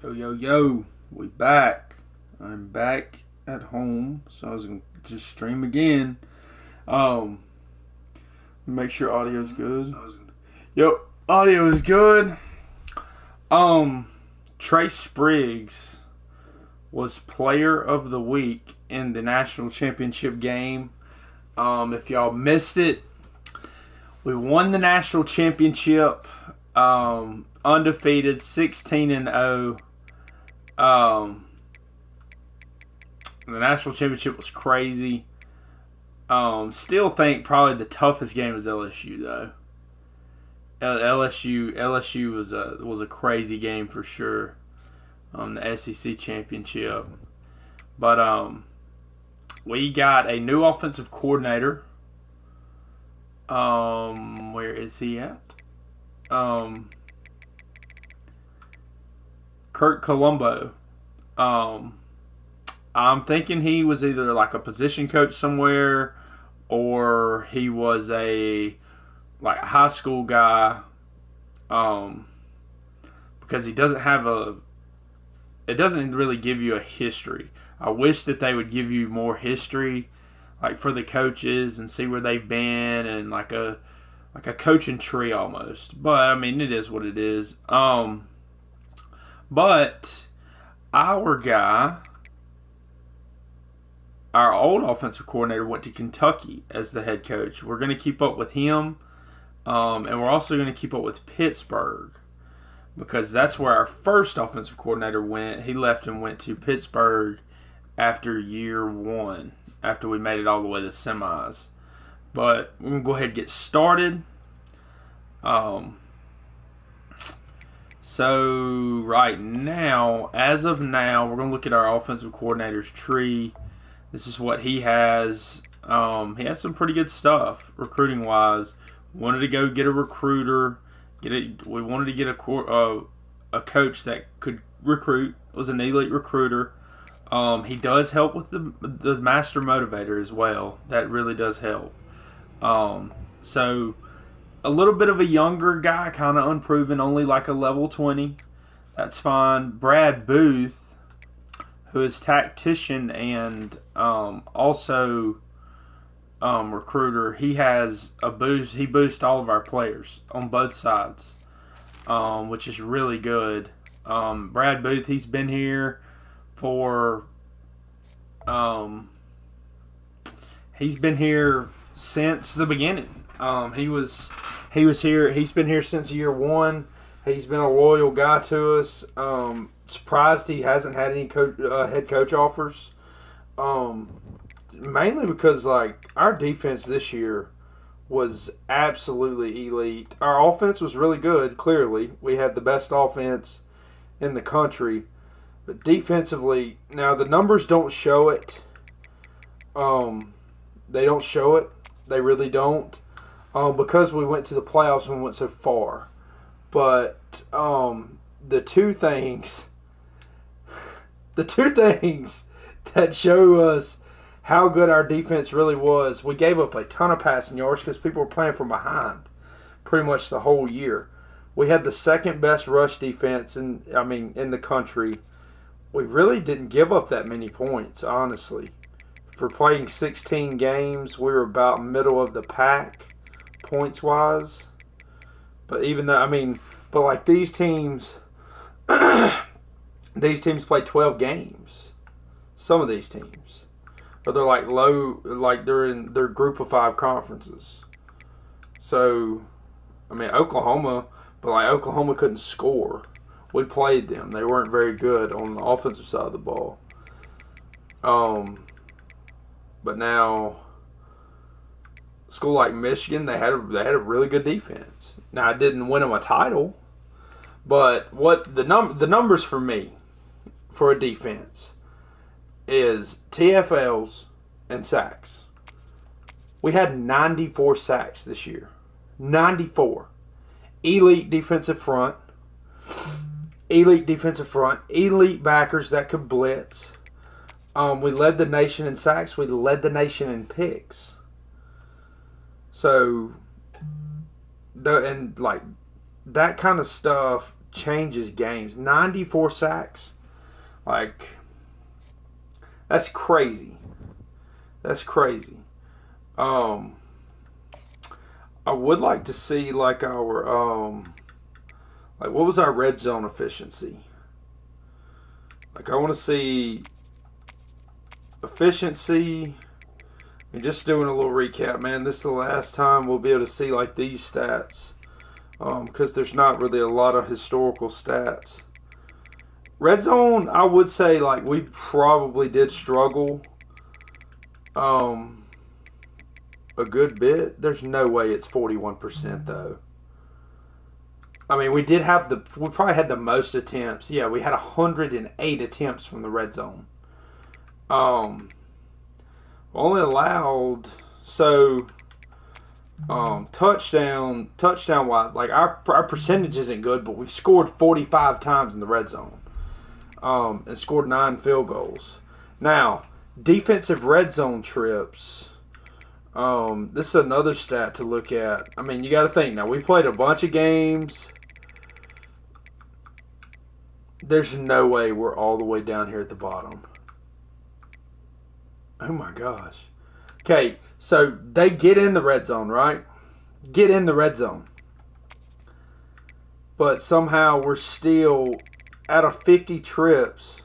Yo, yo, yo, we back. I'm back at home, so I was gonna just stream again. Um, make sure audio's good. Yep, audio is good. Um, Trey Spriggs was player of the week in the national championship game. If y'all missed it, we won the national championship. Undefeated, 16-0. Um, the national championship was crazy. Still think probably the toughest game was LSU though. LSU was a crazy game for sure. The SEC championship, but we got a new offensive coordinator. Where is he at? Kurt Colombo. I'm thinking he was either like a position coach somewhere, or he was a like high school guy. Because he doesn't have a. It doesn't really give you a history. I wish that they would give you more history, like for the coaches and see where they've been and like a coaching tree almost. But I mean, it is what it is. But our guy, our old offensive coordinator, went to Kentucky as the head coach. We're going to keep up with him, and we're also going to keep up with Pittsburgh because that's where our first offensive coordinator went. He left and went to Pittsburgh after year one, after we made it all the way to semis. But we're going to go ahead and get started. So right now, as of now, we're going to look at our offensive coordinator's tree. This is what he has. He has some pretty good stuff recruiting wise. Wanted to go get a recruiter. We wanted to get a coach that could recruit. Was an elite recruiter. He does help with the master motivator as well. That really does help. So a little bit of a younger guy, kind of unproven, only like a level 20. That's fine. Brad Booth, who is tactician and also recruiter, he has a boost. He boosts all of our players on both sides, which is really good. Brad Booth, he's been here for he's been here since the beginning. He was here. He's been here since year one. He's been a loyal guy to us. Surprised he hasn't had any head coach offers. Mainly because like our defense this year was absolutely elite. Our offense was really good. Clearly, we had the best offense in the country. But defensively, now the numbers don't show it. They don't show it. They really don't. Because we went to the playoffs and we went so far. But the two things that show us how good our defense really was, we gave up a ton of passing yards because people were playing from behind pretty much the whole year. We had the second best rush defense in the country. We really didn't give up that many points, honestly. For playing 16 games, we were about middle of the pack points wise. But even though but like these teams play 12 games. Some of these teams. Or they're like they're in their group of 5 conferences. So, Oklahoma couldn't score. We played them. They weren't very good on the offensive side of the ball. But now, a school like Michigan, they had a really good defense. Now, it didn't win them a title, but what the numbers for me for a defense is TFLs and sacks. We had 94 sacks this year. 94. Elite defensive front. Elite backers that could blitz. We led the nation in sacks. We led the nation in picks. So, that kind of stuff changes games. 94 sacks. Like, that's crazy. That's crazy. I would like to see like our like what was our red zone efficiency? Like, I want to see efficiency. And just doing a little recap, man. This is the last time we'll be able to see like these stats, because there's not really a lot of historical stats. Red zone, I would say like we probably did struggle a good bit. There's no way it's 41% though. I mean, we probably had the most attempts. Yeah, we had 108 attempts from the red zone. Only allowed, so touchdown wise, like our percentage isn't good, but we've scored 45 times in the red zone, and scored 9 field goals. Now, defensive red zone trips. This is another stat to look at. I mean, you got to think now. We played a bunch of games. There's no way we're all the way down here at the bottom. Oh my gosh. Okay, so they get in the red zone, right? Get in the red zone. But somehow we're still, out of 50 trips,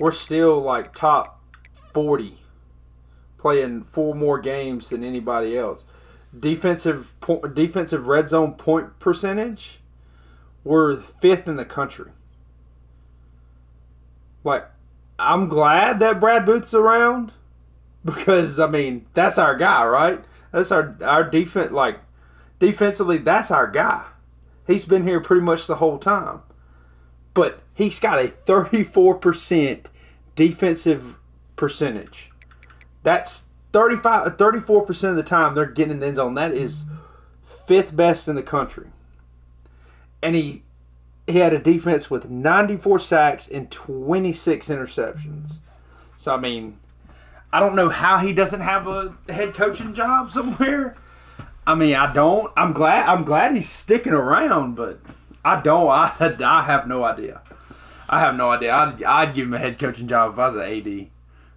we're still like top 40, playing 4 more games than anybody else. Defensive red zone point percentage, we're 5th in the country. Like, I'm glad that Brad Booth's around, because I mean that's our guy, right? That's our defense. Like, defensively, that's our guy. He's been here pretty much the whole time, but he's got a 34% defensive percentage. That's 34% of the time they're getting in the end zone. That is 5th best in the country, and he had a defense with 94 sacks and 26 interceptions. So, I mean, I don't know how he doesn't have a head coaching job somewhere. I mean, I don't. I'm glad he's sticking around, but I don't. I have no idea. I have no idea. I'd give him a head coaching job if I was an AD.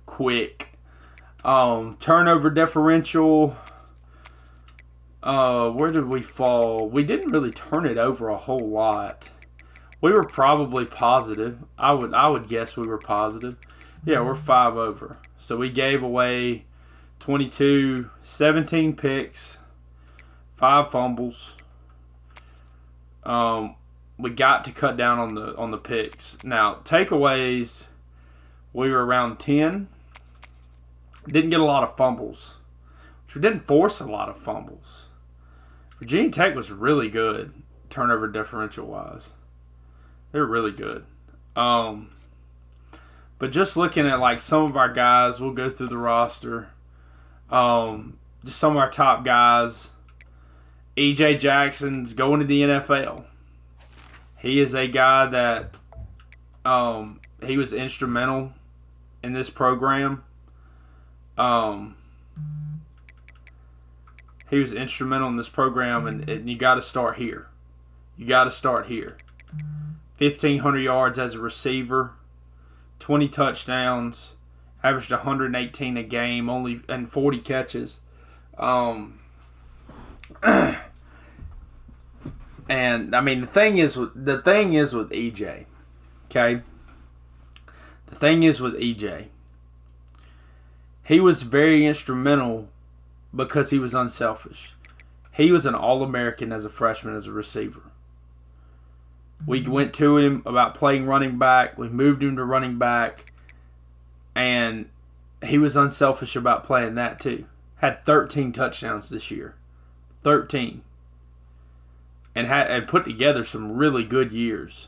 Quick. Turnover differential. Where did we fall? We didn't really turn it over a whole lot. We were probably positive. I would guess we were positive. Yeah, we're 5 over. So we gave away 22, 17 picks, 5 fumbles. We got to cut down on the picks. Now, takeaways, we were around 10. Didn't get a lot of fumbles. We didn't force a lot of fumbles. Virginia Tech was really good, turnover differential wise. They're really good. But just looking at like some of our guys, we'll go through the roster. Just some of our top guys. E.J. Jackson's going to the NFL. He is a guy that he was instrumental in this program. He was instrumental in this program, and you got to start here. You got to start here. 1,500 yards as a receiver, 20 touchdowns, averaged 118 a game, and 40 catches. And I mean, the thing is with EJ, okay. The thing is with EJ, he was very instrumental because he was unselfish. He was an All-American as a freshman as a receiver. We went to him about playing running back. We moved him to running back. And he was unselfish about playing that too. Had 13 touchdowns this year. 13. And put together some really good years.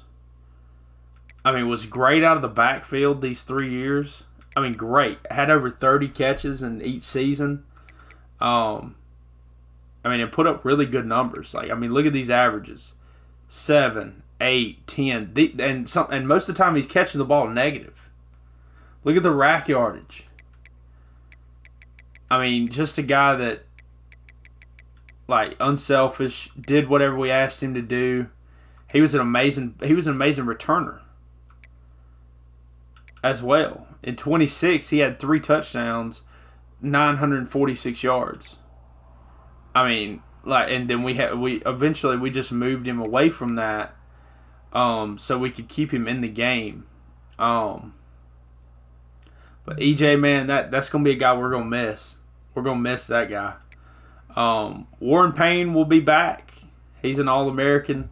I mean, was great out of the backfield these 3 years. I mean, great. Had over 30 catches in each season. I mean, it put up really good numbers. Like, I mean, look at these averages. 7, 8, 10. And most of the time he's catching the ball negative. Look at the rack yardage. I mean, just a guy that, like, unselfish, did whatever we asked him to do. He was an amazing returner as well. In 26, he had 3 touchdowns, 946 yards. I mean, like, and then we eventually just moved him away from that, so we could keep him in the game. But EJ, man, that's gonna be a guy we're gonna miss. We're gonna miss that guy. Warren Payne will be back. He's an All-American.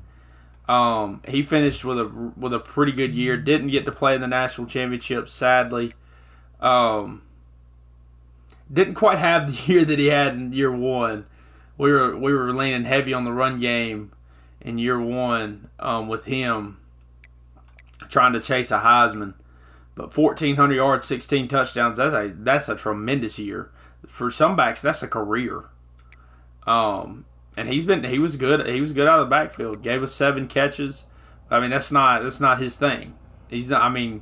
He finished with a pretty good year. Didn't get to play in the national championship, sadly. Didn't quite have the year that he had in year one. We were leaning heavy on the run game in year one with him trying to chase a Heisman. But 1,400 yards, 16 touchdowns, that's a tremendous year. For some backs, that's a career. And he was good. He was good out of the backfield. Gave us 7 catches. I mean, that's not his thing. He's not. I mean,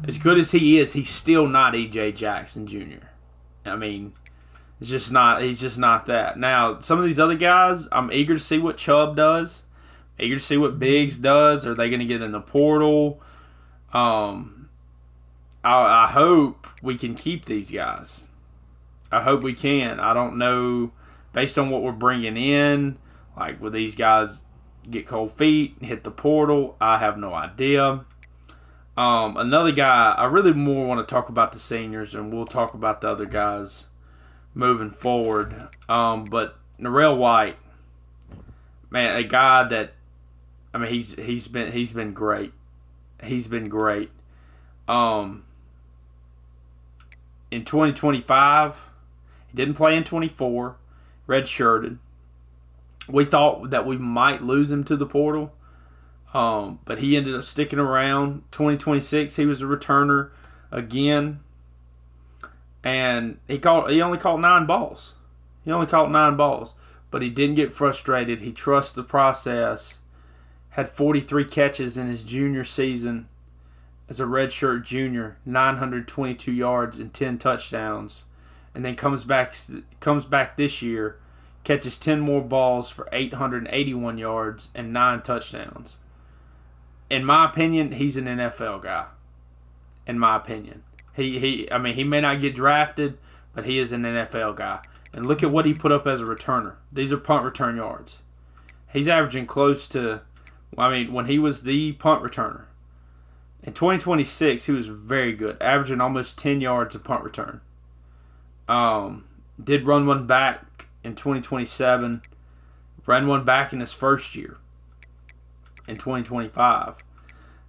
as good as he is, he's still not E.J. Jackson Jr. I mean, it's just not. He's just not that. Now, some of these other guys, I'm eager to see what Chubb does. Eager to see what Biggs does. Are they going to get in the portal? I hope we can keep these guys. I hope we can. I don't know, based on what we're bringing in, like, will these guys get cold feet, hit the portal? I have no idea. Another guy, I really more want to talk about the seniors, and we'll talk about the other guys moving forward. But Narell White, man, a guy that, I mean, he's been great. He's been great. In 2025, he didn't play in 24, redshirted. We thought that we might lose him to the portal, but he ended up sticking around. 2026, he was a returner again, and he only caught 9 balls. He only caught 9 balls, but he didn't get frustrated. He trusted the process. Had 43 catches in his junior season as a redshirt junior, 922 yards and 10 touchdowns, and then comes back this year, catches 10 more balls for 881 yards and 9 touchdowns. In my opinion, he's an NFL guy. In my opinion, he may not get drafted, but he is an NFL guy. And look at what he put up as a returner. These are punt return yards. He's averaging close to, when he was the punt returner. In 2026, he was very good, averaging almost 10 yards a punt return. Did run one back in 2027. Ran one back in his first year in 2025.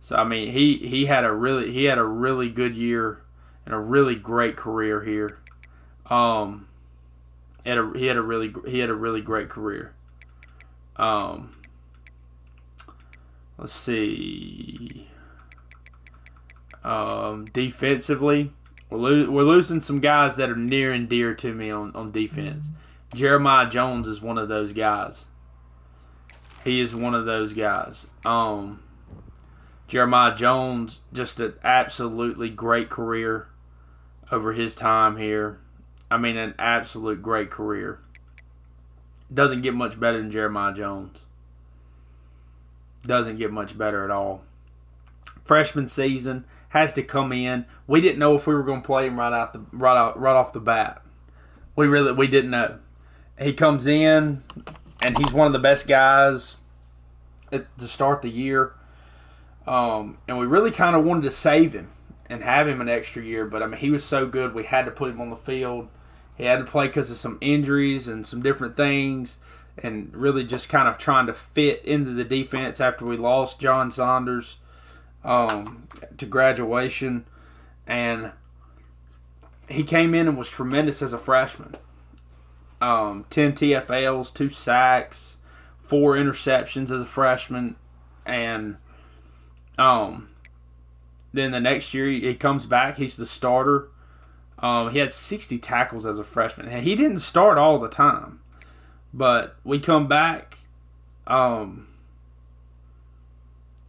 So I mean, he had a really good year and a really great career here. He had a really great career. Let's see. Defensively, we're losing some guys that are near and dear to me on defense. Jeremiah Jones is one of those guys. He is one of those guys. Jeremiah Jones, just an absolutely great career over his time here. I mean, an absolute great career. Doesn't get much better than Jeremiah Jones. Doesn't get much better at all. Freshman season, has to come in. We didn't know if we were going to play him right off the bat. We didn't know. He comes in, and he's one of the best guys to start the year. And we really kind of wanted to save him and have him an extra year, but I mean, he was so good, we had to put him on the field. He had to play because of some injuries and some different things, and really just kind of trying to fit into the defense after we lost John Saunders to graduation. And he came in and was tremendous as a freshman. 10 TFLs, 2 sacks, 4 interceptions as a freshman, and then the next year he comes back. He's the starter. He had 60 tackles as a freshman. And he didn't start all the time, but we come back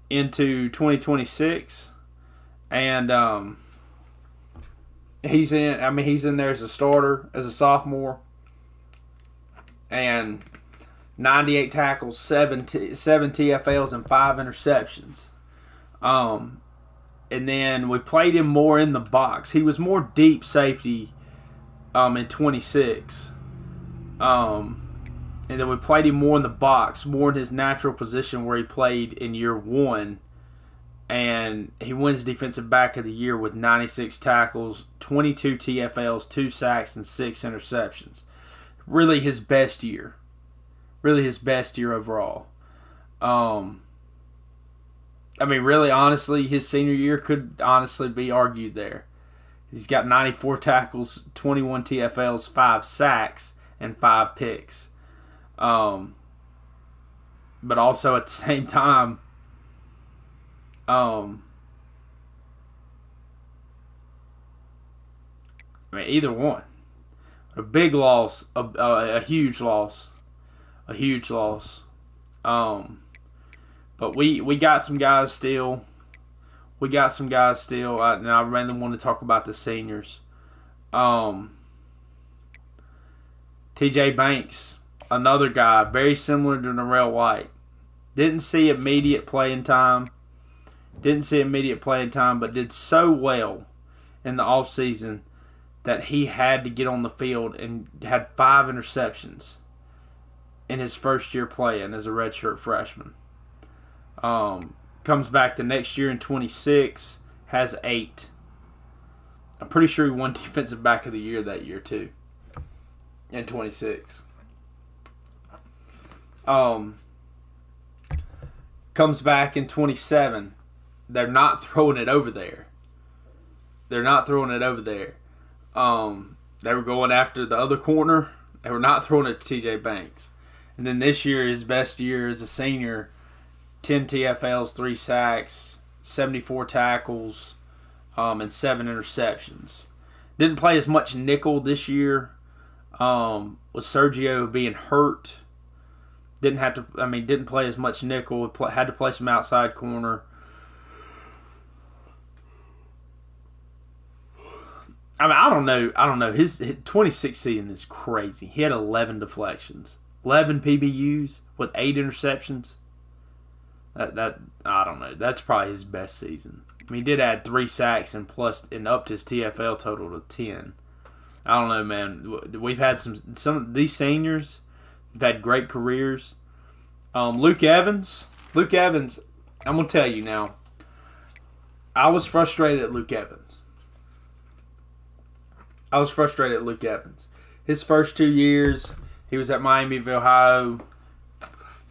into 2026, and he's in there as a starter, as a sophomore. And 98 tackles, seven TFLs, and 5 interceptions. And then we played him more in the box. He was more deep safety in 26. And then we played him more in the box, more in his natural position where he played in year 1. And he wins Defensive Back of the Year with 96 tackles, 22 TFLs, 2 sacks, and 6 interceptions. Really his best year. Really his best year overall. Really, honestly, his senior year could honestly be argued there. He's got 94 tackles, 21 TFLs, 5 sacks, and 5 picks. But also at the same time, either one. A big loss, a huge loss. A huge loss. But we got some guys still. And I mainly want to talk about the seniors. TJ Banks, another guy, very similar to Narell White. Didn't see immediate playing time, but did so well in the offseason that he had to get on the field and had 5 interceptions in his first year playing as a redshirt freshman. Comes back the next year in 26, has 8. I'm pretty sure he won Defensive Back of the Year that year too, in 26. Comes back in 27. They're not throwing it over there. They were going after the other corner. They were not throwing it to TJ Banks. And then this year, his best year as a senior, 10 TFLs, 3 sacks, 74 tackles, and 7 interceptions. Didn't play as much nickel this year, with Sergio being hurt. Didn't play as much nickel. Had to play some outside corner. I don't know. His 26 season is crazy. He had 11 deflections, 11 PBUs with 8 interceptions. That I don't know. That's probably his best season. He did add 3 sacks and upped his TFL total to 10. I don't know, man. We've had some of these seniors have had great careers. Luke Evans. I'm gonna tell you now. I was frustrated at Luke Evans. His first 2 years, he was at Miami of Ohio.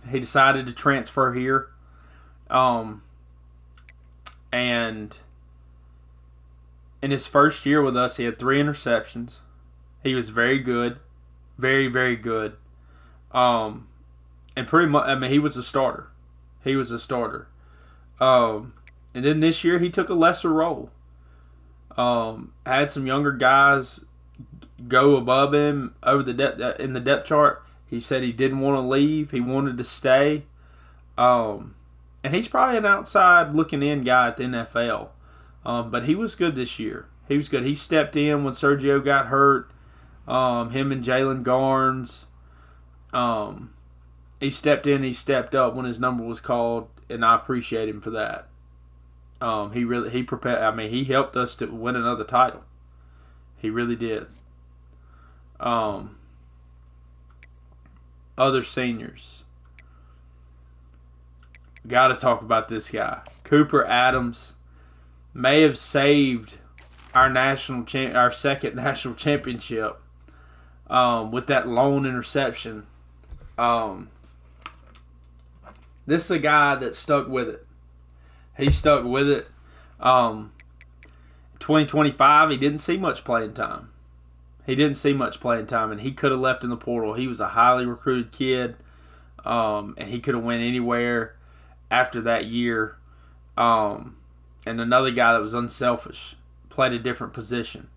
He decided to transfer here. And in his first year with us, he had 3 interceptions. He was very good. Very, very good. And pretty much, he was a starter. And then this year, he took a lesser role. Had some younger guys go above him in the depth chart. He said he didn't want to leave. He wanted to stay. And he's probably an outside looking in guy at the NFL. But he was good this year. He stepped in when Sergio got hurt. Him and Jalen Garnes. He stepped in. He stepped up when his number was called, and I appreciate him for that. He prepared. He helped us to win another title. He really did. Other seniors. Got to talk about this guy. Cooper Adams may have saved our second national championship with that lone interception. This is a guy that stuck with it. He stuck with it. 2025, he didn't see much playing time. And he could have left in the portal. He was a highly recruited kid, and he could have went anywhere after that year. And another guy that was unselfish, played a different position.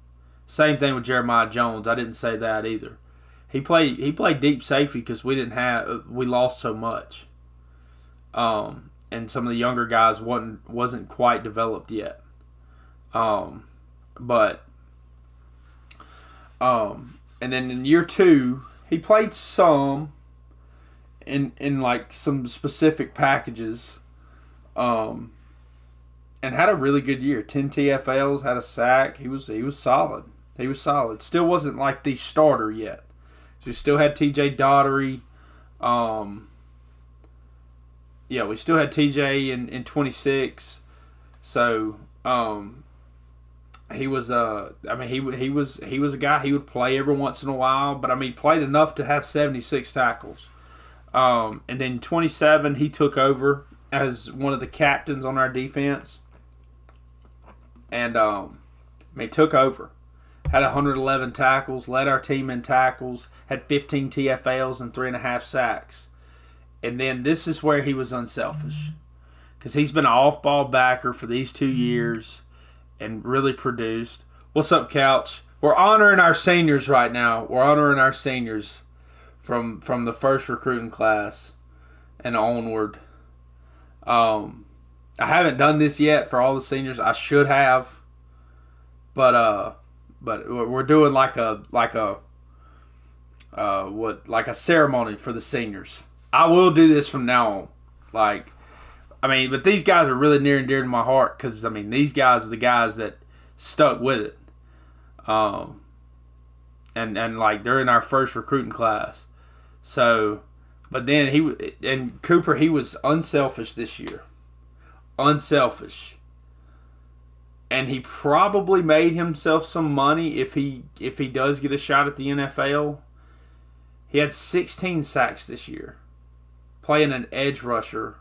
Same thing with Jeremiah Jones. I didn't say that either. He played deep safety because we lost so much. And some of the younger guys wasn't quite developed yet. And then in year 2, he played some in like some specific packages, um, and had a really good year. 10 TFLs, had a sack. He was solid. He was solid. Still wasn't like the starter yet. So we still had TJ Daughtery. Um, yeah, we still had TJ in 26. So he was he was a guy. He would play every once in a while, but I mean, he played enough to have 76 tackles. And then 27, he took over as one of the captains on our defense, and he took over. Had 111 tackles, led our team in tackles, had 15 TFLs and 3.5 sacks. And then this is where he was unselfish, because he's been an off-ball backer for these 2 years and really produced. What's up, Couch? We're honoring our seniors right now. We're honoring our seniors from the first recruiting class and onward. I haven't done this yet for all the seniors. I should have, but we're doing like a ceremony for the seniors. I will do this from now on. But these guys are really near and dear to my heart, because these guys are the guys that stuck with it. And like, they're in our first recruiting class. So, but then Cooper, he was unselfish this year. Unselfish. And he probably made himself some money if he does get a shot at the NFL. He had 16 sacks this year, playing an edge rusher.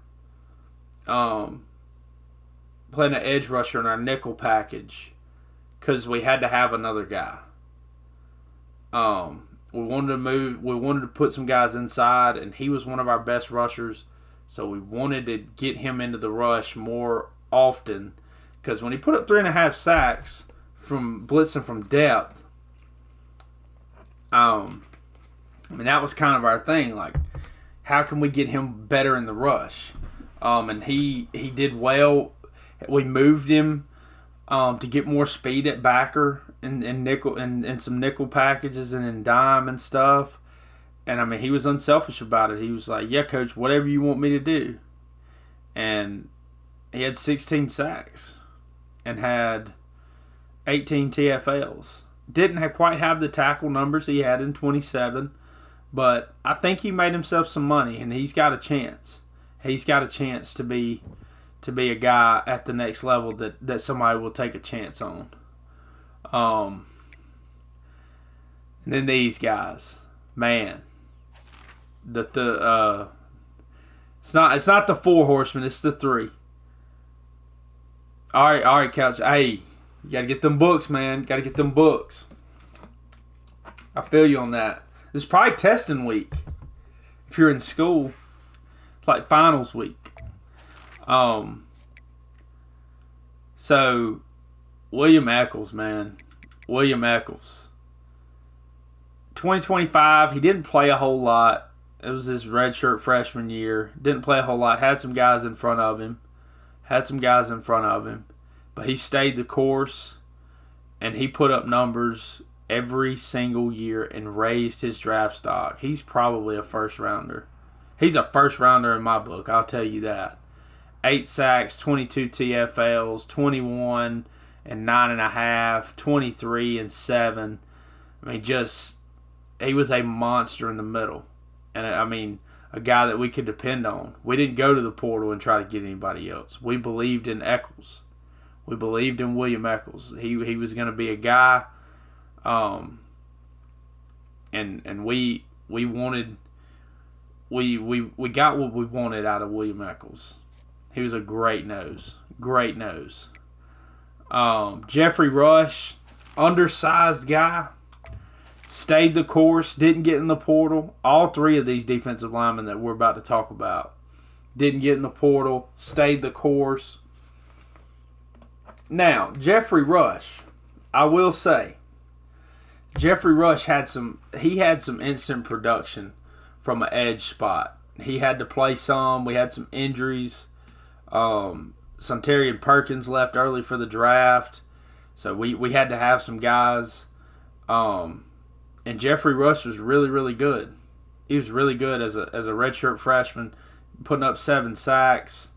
Playing an edge rusher in our nickel package, because we had to have another guy. We wanted to move. We wanted to put some guys inside, and he was one of our best rushers. So we wanted to get him into the rush more often, because when he put up 3.5 sacks from blitzing from depth, that was kind of our thing. Like, how can we get him better in the rush? And he did well. We moved him to get more speed at backer and nickel and some nickel packages and in dime and stuff. And he was unselfish about it. He was like, "Yeah, coach, whatever you want me to do." And he had 16 sacks and had 18 TFLs. Didn't quite have the tackle numbers he had in 27, but I think he made himself some money, and he's got a chance. He's got a chance to be a guy at the next level that somebody will take a chance on. And then these guys, man, it's not the 4 horsemen, it's the 3. All right, Couch. Hey, you gotta get them books, man. Gotta get them books. I feel you on that. It's probably testing week if you're in school. It's like finals week. So William Eccles, man. William Eccles. 2025, he didn't play a whole lot. It was his redshirt freshman year. Didn't play a whole lot. Had some guys in front of him. But he stayed the course, and he put up numbers every single year and raised his draft stock. He's probably a first rounder. He's a first rounder in my book, I'll tell you that. 8 sacks, 22 TFLs, 21 and 9.5, 23 and 7. He was a monster in the middle. And a guy that we could depend on. We didn't go to the portal and try to get anybody else. We believed in Eccles. We believed in William Eccles. He was going to be a guy, and we wanted, we got what we wanted out of William Eccles. He was a great nose. Jeffrey Rush, undersized guy, stayed the course, didn't get in the portal. All 3 of these defensive linemen that we're about to talk about didn't get in the portal, stayed the course. Now, Jeffrey Rush, I will say, Jeffrey Rush had some instant production from an edge spot. He had to play some. We had some injuries. Sunterian Perkins left early for the draft, so we had to have some guys. And Jeffrey Rush was really, really good. He was really good as a redshirt freshman, putting up 7 sacks,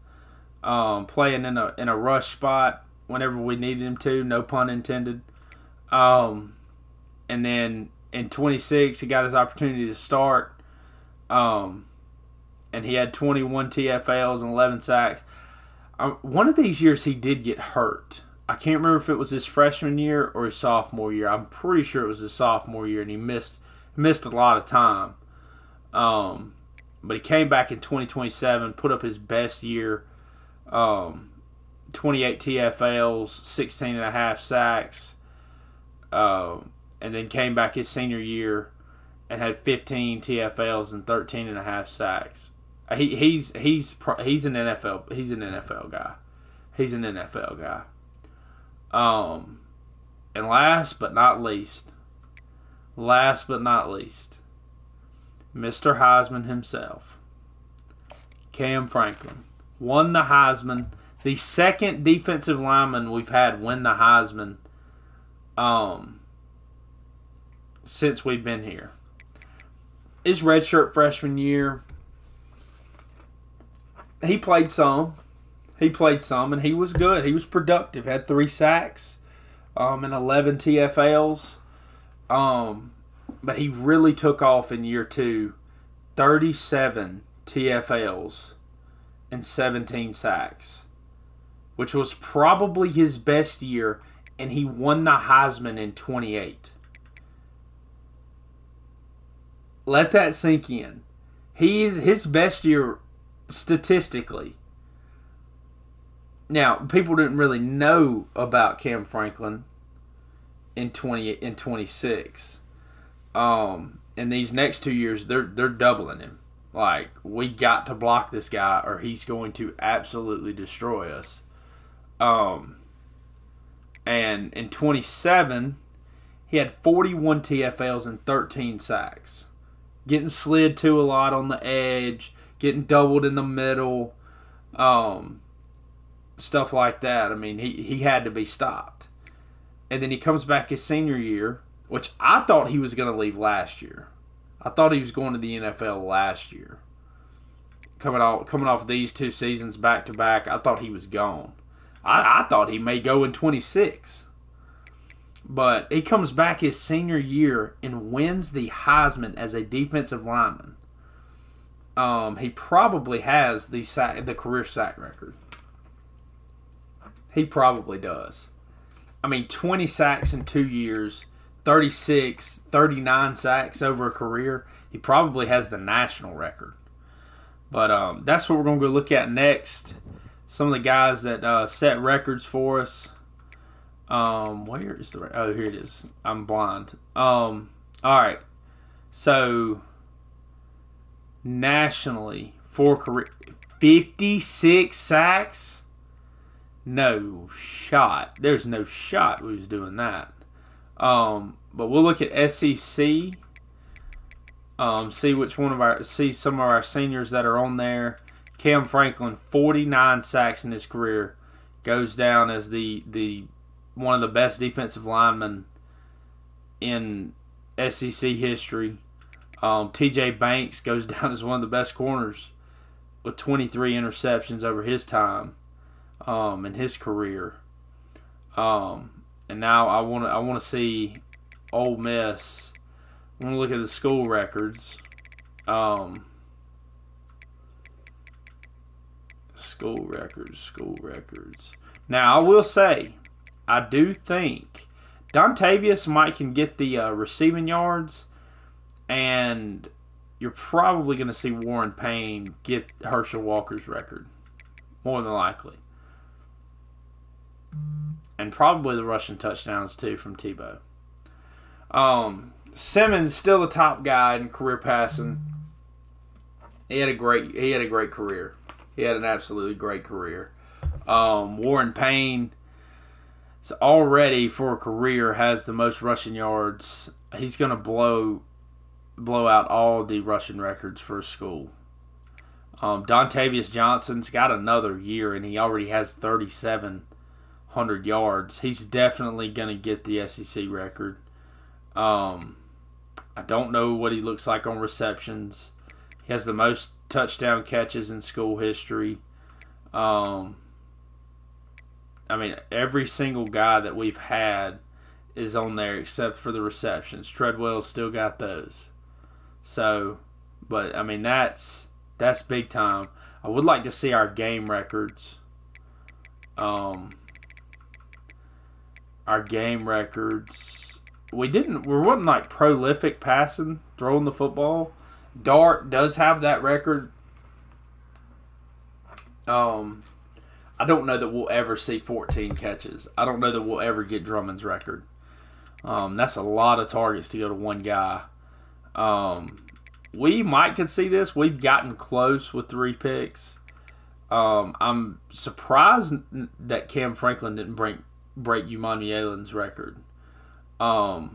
playing in a rush spot whenever we needed him to. No pun intended. And then in 26, he got his opportunity to start. And he had 21 TFLs and 11 sacks. One of these years he did get hurt. I can't remember if it was his freshman year or his sophomore year. I'm pretty sure it was his sophomore year, and he missed a lot of time. But he came back in 2027, put up his best year, 28 TFLs, 16 and a half sacks, and then came back his senior year and had 15 TFLs and 13 and a half sacks. He's an NFL guy. He's an NFL guy. And last but not least, Mr. Heisman himself, Cam Franklin, won the Heisman. The second defensive lineman we've had win the Heisman since we've been here. His redshirt freshman year, he played some, and he was good. He was productive. Had 3 sacks, and 11 TFLs. But he really took off in year 2. 37 TFLs and 17 sacks, which was probably his best year, and he won the Heisman in 28. Let that sink in. His best year statistically. Now, people didn't really know about Cam Franklin in 26. In these next 2 years, they're doubling him. Like, we got to block this guy or he's going to absolutely destroy us. And in 27, he had 41 TFLs and 13 sacks. Getting slid to a lot on the edge, getting doubled in the middle, stuff like that. I mean, he had to be stopped. And then he comes back his senior year, which I thought he was going to leave last year. I thought he was going to the NFL last year. Coming off these 2 seasons back to back, I thought he was gone. I thought he may go in 26. But he comes back his senior year and wins the Heisman as a defensive lineman. He probably has the career sack record. He probably does. I mean, 20 sacks in 2 years, 36, 39 sacks over a career. He probably has the national record. But that's what we're going to go look at next. Some of the guys that set records for us. Where is the... Oh, here it is. I'm blind. All right. So, nationally, for career... 56 sacks? No shot. There's no shot we was doing that. But we'll look at SEC. See some of our seniors that are on there. Cam Franklin, 49 sacks in his career, goes down as the one of the best defensive linemen in SEC history. TJ Banks goes down as one of the best corners with 23 interceptions over his time in his career. And now I want to see Ole Miss. I want to look at the school records. School records. Now, I will say, I do think Dontavius might can get the receiving yards, and you're probably going to see Warren Payne get Herschel Walker's record, more than likely. And probably the rushing touchdowns, too, from Tebow. Simmons, still the top guy in career passing. He had a great career. He had an absolutely great career. Warren Payne is already, for a career, has the most rushing yards. He's going to blow out all the rushing records for a school. Dontavius Johnson's got another year, and he already has 3,700 yards. He's definitely going to get the SEC record. I don't know what he looks like on receptions. He has the most touchdown catches in school history. Um, I mean, every single guy that we've had is on there except for the receptions. Treadwell's still got those. So, but I mean, that's big time. I would like to see our game records. Um, our game records. We wasn't like prolific passing, throwing the football. Dart does have that record. I don't know that we'll ever see 14 catches. I don't know that we'll ever get Drummond's record. That's a lot of targets to go to one guy. We might could see this. We've gotten close with 3 picks. I'm surprised that Cam Franklin didn't break Umanmiele's record. I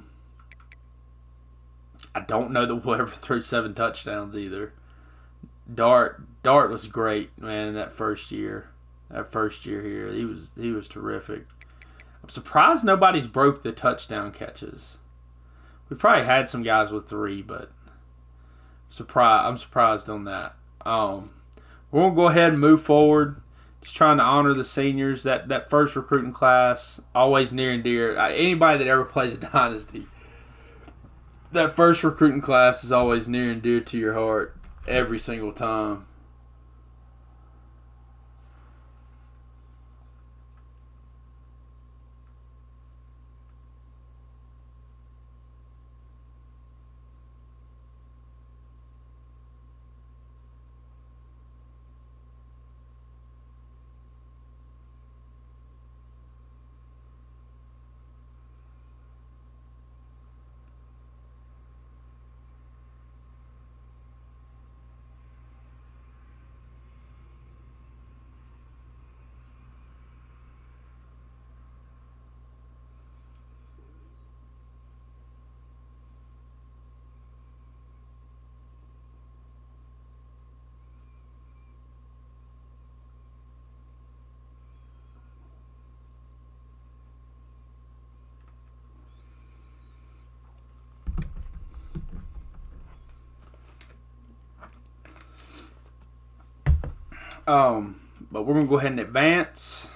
don't know that we'll ever throw 7 touchdowns either. Dart was great, man, in that first year. That first year here, he was terrific. I'm surprised nobody's broke the touchdown catches. We probably had some guys with 3, but I'm surprised on that. We're gonna go ahead and move forward. Just trying to honor the seniors. That first recruiting class, always near and dear. Anybody that ever plays Dynasty, that first recruiting class is always near and dear to your heart every single time. But we're gonna go ahead and advance.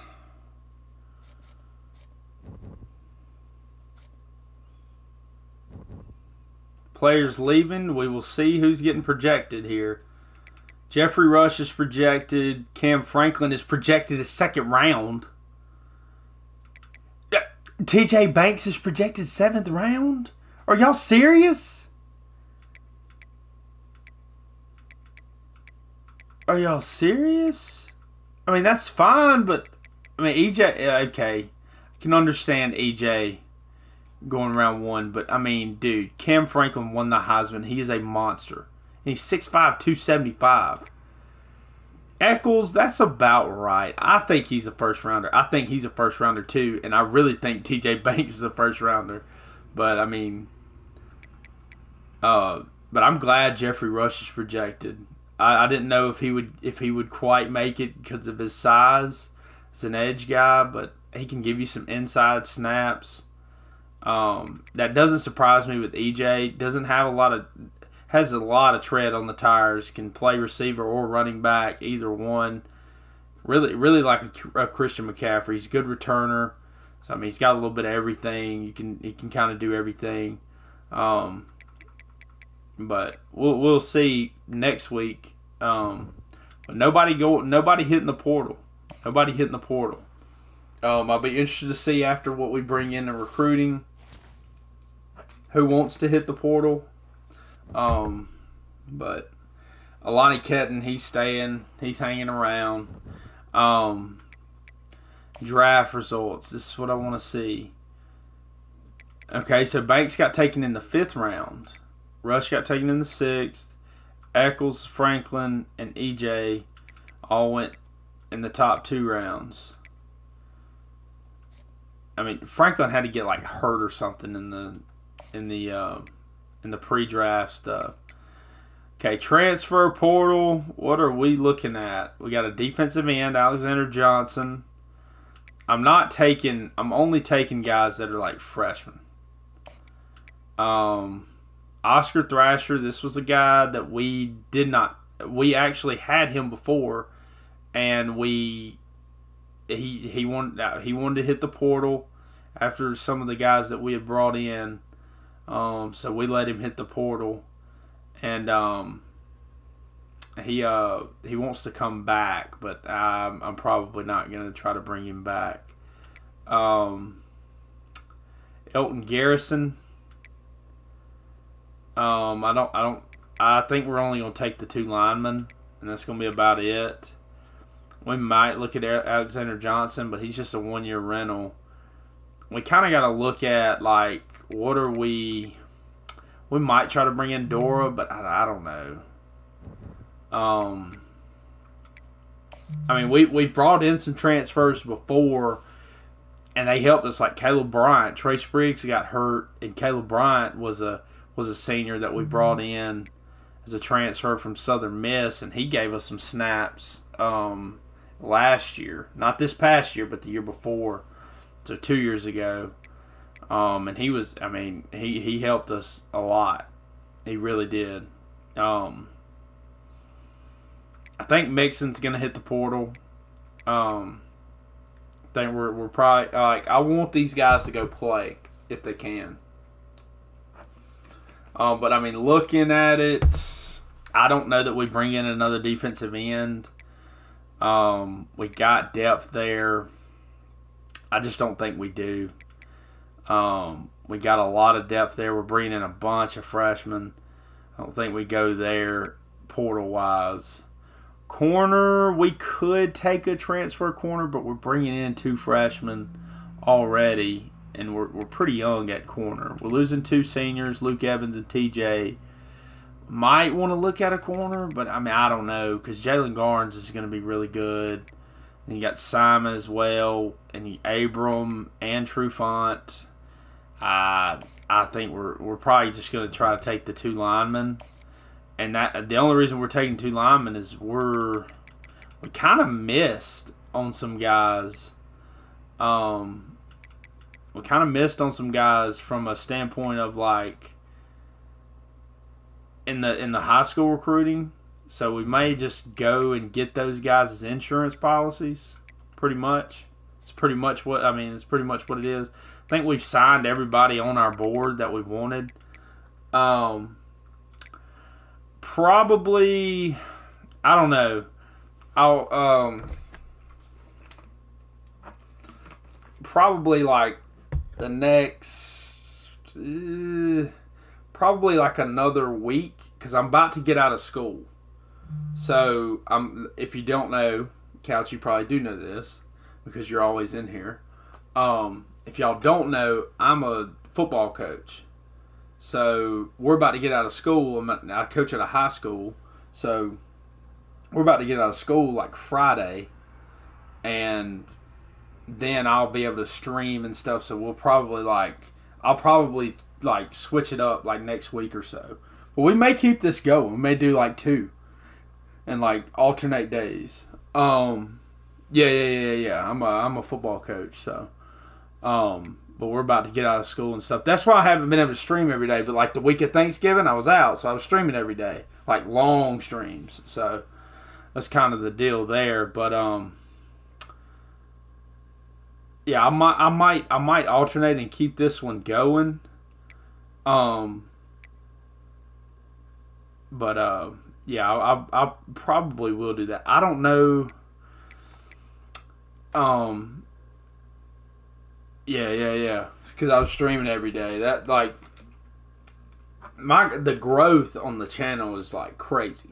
Players leaving. We will see who's getting projected here. Jeffrey Rush is projected. Cam Franklin is projected as 2nd round. TJ Banks is projected 7th round. Are y'all serious? Are y'all serious? I mean, that's fine, but I mean, EJ, okay. I can understand EJ going round 1, but I mean, dude, Cam Franklin won the Heisman. He is a monster. And he's 6'5", 275. Eccles, that's about right. I think he's a first rounder. I think he's a first rounder too, and I really think TJ Banks is a first rounder. But I mean, but I'm glad Jeffrey Rush is projected. I didn't know if he would quite make it because of his size as an edge guy, but he can give you some inside snaps. That doesn't surprise me with EJ. Has a lot of tread on the tires. Can play receiver or running back, either one. Really like a Christian McCaffrey. He's a good returner. So I mean, he's got a little bit of everything. He can kind of do everything. But we'll see next week. But nobody hitting the portal. Nobody hitting the portal. I'll be interested to see after what we bring in recruiting who wants to hit the portal. But Alani Ketton, he's staying. He's hanging around. Draft results. This is what I want to see. Okay, so Banks got taken in the 5th round. Rush got taken in the 6th. Eccles, Franklin, and EJ all went in the top 2 rounds. I mean, Franklin had to get like hurt or something in the pre-draft stuff. Okay, transfer portal. What are we looking at? We got a defensive end, Alexander Johnson. I'm only taking guys that are like freshmen. Oscar Thrasher, this was a guy that we did not. We actually had him before, and he wanted to hit the portal after some of the guys that we had brought in. So we let him hit the portal, and he wants to come back, but I'm probably not going to try to bring him back. Elton Garrison. I think we're only going to take the 2 linemen, and that's going to be about it. We might look at Alexander Johnson, but he's just a 1-year rental. We kind of got to look at, like, what are we... We might try to bring in Dora, but I don't know. I mean, we brought in some transfers before, and they helped us, like Caleb Bryant. Trey Spriggs got hurt, and Caleb Bryant was a senior that we brought in as a transfer from Southern Miss, and he gave us some snaps last year. Not this past year, but the year before. So 2 years ago. And he was, I mean, he helped us a lot. He really did. I think Mixon's going to hit the portal. I think we're probably, like, I want these guys to go play if they can. But I mean, looking at it, I don't know that we bring in another defensive end. We got depth there. I just don't think we do. We got a lot of depth there. We're bringing in a bunch of freshmen. I don't think we go there portal-wise. Corner, we could take a transfer corner, but we're bringing in 2 freshmen already, and we're pretty young at corner. We're losing 2 seniors, Luke Evans and TJ. Might want to look at a corner, but I mean, I don't know, because Jalen Garnes is going to be really good. And you got Simon as well, and Abram and Trufant. I think we're probably just going to try to take the 2 linemen, and that the only reason we're taking 2 linemen is we kind of missed on some guys. We kind of missed on some guys from a standpoint of, like, in the high school recruiting. So we may just go and get those guys as insurance policies, pretty much. It's pretty much what it is. I think we've signed everybody on our board that we wanted. Probably, I don't know. Probably like the next, probably like another week, because I'm about to get out of school. So, if you don't know, Couch, you probably do know this, because you're always in here. If y'all don't know, I'm a football coach. So, we're about to get out of school. I coach at a high school. So, we're about to get out of school like Friday. And then I'll be able to stream and stuff. So, I'll probably switch it up like next week or so. But we may keep this going. We may do like 2. And like alternate days. Yeah. I'm a football coach, so. But we're about to get out of school and stuff. That's why I haven't been able to stream every day. But like the week of Thanksgiving, I was out, so I was streaming every day, like long streams. So that's kind of the deal there. But yeah, I might alternate and keep this one going. Yeah, I probably will do that. I don't know. Yeah. Because I was streaming every day. That, like, the growth on the channel is like crazy.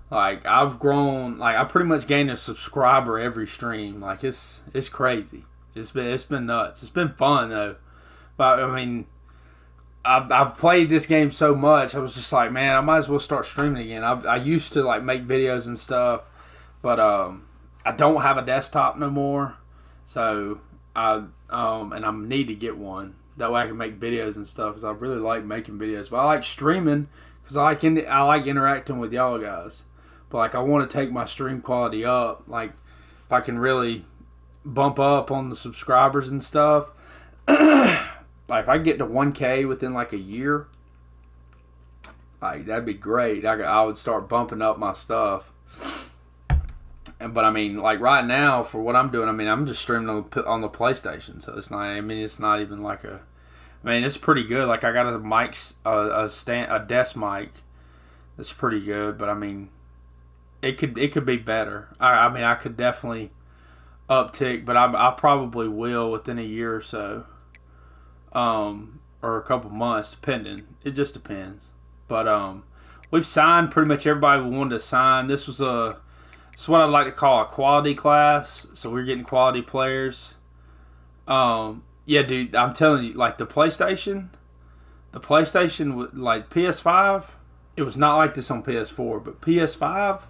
Like, I've grown. Like, I pretty much gained a subscriber every stream. Like, it's crazy. It's been nuts. It's been fun though. But I mean, I've played this game so much, I was just like, man, I might as well start streaming again. I used to like make videos and stuff, but I don't have a desktop no more, so and I need to get one. That way I can make videos and stuff, because I really like making videos. But I like streaming because I like interacting with y'all guys. But like, I want to take my stream quality up. Like, if I can really bump up on the subscribers and stuff. Like, if I get to 1K within like a year, Like that'd be great. I would start bumping up my stuff. But I mean, like right now, for what I'm doing, I mean, I'm just streaming on the PlayStation, so it's not. I mean, it's not even like a. I mean, it's pretty good. Like I got a mic, a desk mic. That's pretty good, but I mean, it could be better. I mean, I could definitely uptick, but I probably will within a year or so, or a couple months, depending. It just depends. But we've signed pretty much everybody we wanted to sign. It's what I'd like to call a quality class. So we're getting quality players. Yeah, dude, I'm telling you, like the PlayStation, like PS5, it was not like this on PS4, but PS5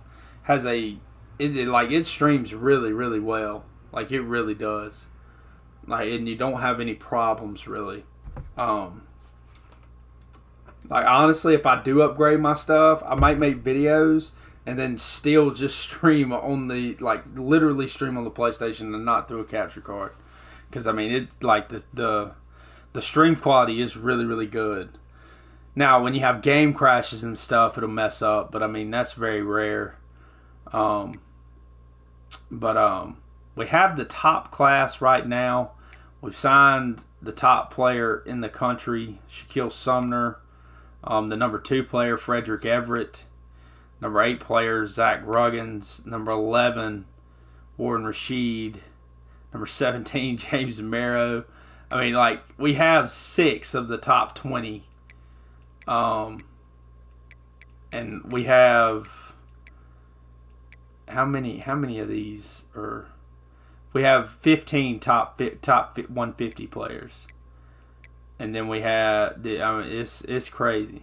has it streams really, really well. Like it really does. Like, and you don't have any problems really. Like honestly, if I do upgrade my stuff, I might make videos and then still just stream on the literally stream on the PlayStation and not through a capture card. Because I mean, it's like the stream quality is really, really good. Now, when you have game crashes and stuff, it'll mess up, but I mean that's very rare. Um, but we have the top class right now. We've signed the top player in the country, Shaquille Sumner. The number 2 player, Frederick Everett. Number 8 player, Zach Ruggins. Number 11, Warren Rasheed. Number 17, James Marrow. I mean, like, we have 6 of the top 20. And we have how many of these are? We have 15 top 150 players, and then we have I mean, it's crazy,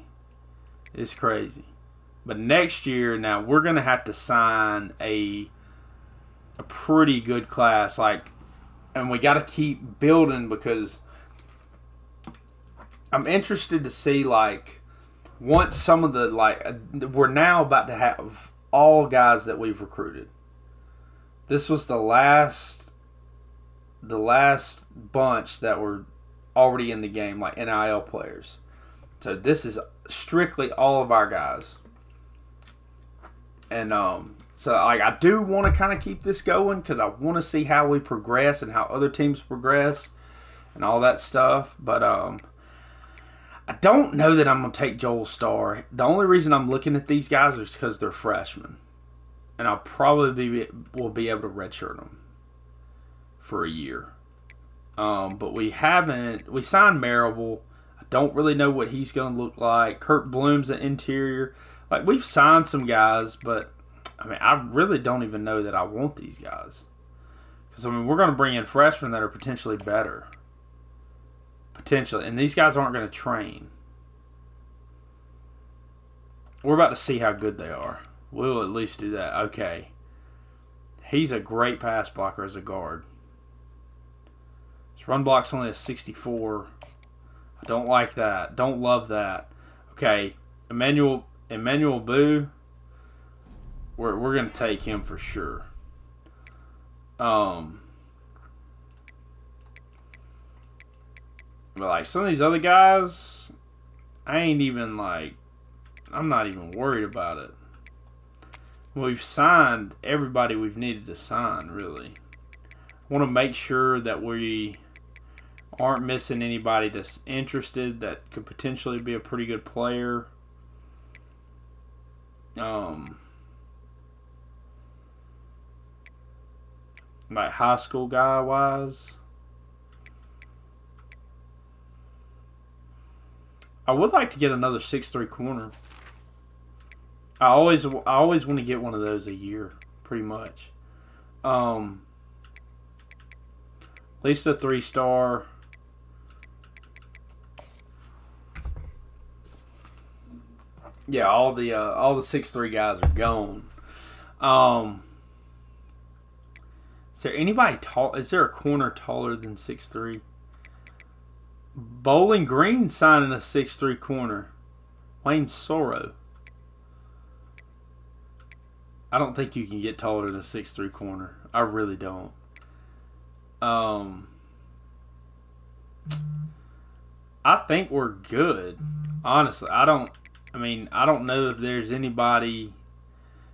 it's crazy. But next year, now we're gonna have to sign a pretty good class, like, and we got to keep building because I'm interested to see, like, once some of the, like, we're now about to have all guys that we've recruited. This was the last bunch that were already in the game, like NIL players. So this is strictly all of our guys. And so like I do want to kind of keep this going because I want to see how we progress and how other teams progress and all that stuff. But I don't know that I'm going to take Joel Starr. The only reason I'm looking at these guys is because they're freshmen. And I'll probably will be able to redshirt them for a year. But we signed Marable. I don't really know what he's going to look like. Kurt Bloom's an interior. Like, we've signed some guys, but, I mean, I really don't even know that I want these guys. Because, I mean, we're going to bring in freshmen that are potentially better. Potentially. And these guys aren't going to train. We're about to see how good they are. We'll at least do that. Okay. He's a great pass blocker as a guard. His run block's only a 64. I don't like that. Don't love that. Okay. Emmanuel Boo. We're going to take him for sure. But like some of these other guys, I'm not even worried about it. We've signed everybody we've needed to sign, really. I want to make sure that we aren't missing anybody that's interested that could potentially be a pretty good player. Like high school guy wise. I would like to get another 6'3" corner. I always want to get one of those a year, pretty much. At least a 3-star. Yeah, all the 6'3" guys are gone. Is there anybody tall? Is there a corner taller than 6'3"? Bowling Green signing a 6'3" corner. Wayne Sorrow. I don't think you can get taller than a 6'3" corner. I really don't. I think we're good. Honestly, I don't I mean, I don't know if there's anybody.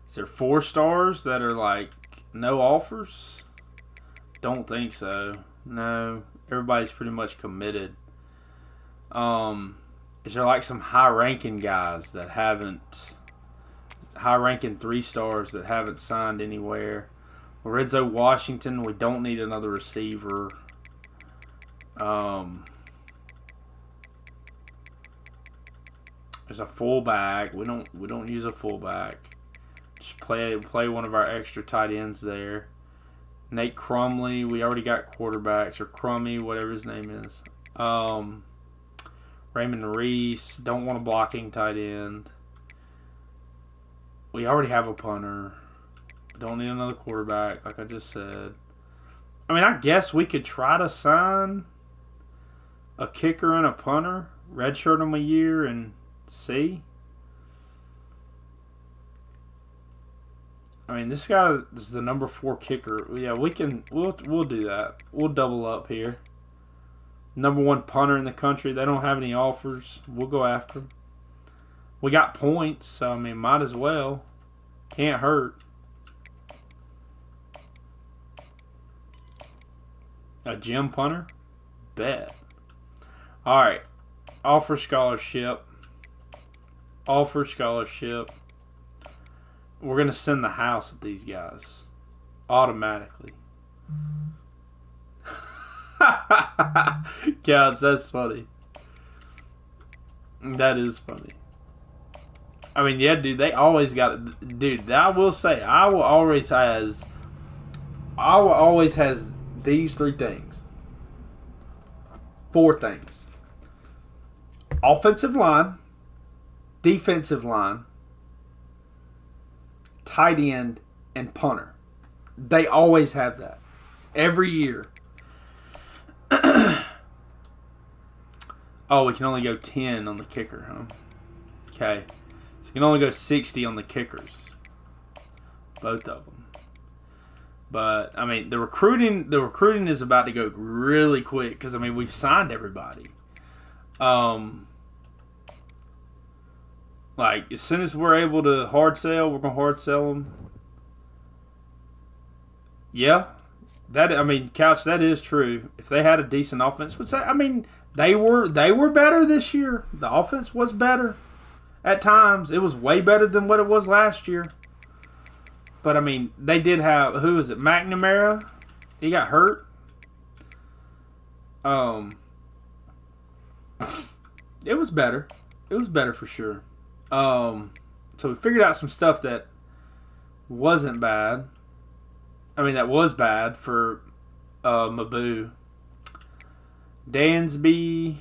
Is there 4 stars that are like no offers? Don't think so. No, everybody's pretty much committed. Is there like some high-ranking guys that haven't, high-ranking 3 stars that haven't signed anywhere? Lorenzo Washington, we don't need another receiver. There's a fullback. We don't use a fullback. Just play one of our extra tight ends there. Nate Crumley, we already got quarterbacks, or Crummy, whatever his name is. Raymond Reese, don't want a blocking tight end. We already have a punter. Don't need another quarterback, like I just said. I mean, I guess we could try to sign a kicker and a punter, redshirt them a year, and see. I mean, this guy is the number 4 kicker. Yeah, we'll do that. We'll double up here. Number 1 punter in the country. They don't have any offers. We'll go after him. We got points, so I mean, might as well. Can't hurt. A gym punter? Bet. Alright. Offer scholarship. Offer scholarship. We're going to send the house at these guys. Automatically. Couch, that's funny. That is funny. I mean, yeah, dude, they always got it. Dude, I will say, Iowa always has these 3 things. 4 things. Offensive line, defensive line, tight end, and punter. They always have that. Every year. Oh, we can only go 10 on the kicker, huh? Okay. So you can only go 60 on the kickers. Both of them. But, I mean, the recruiting is about to go really quick because, I mean, we've signed everybody. Like, as soon as we're able to hard sell, we're going to hard sell them. Yeah. Couch, that is true. If they had a decent offense, they were better this year. The offense was better at times. It was way better than what it was last year. But, I mean, they did have, who is it, McNamara? He got hurt. It was better. It was better for sure. So we figured out some stuff that wasn't bad. That was bad for Mabu. Dansby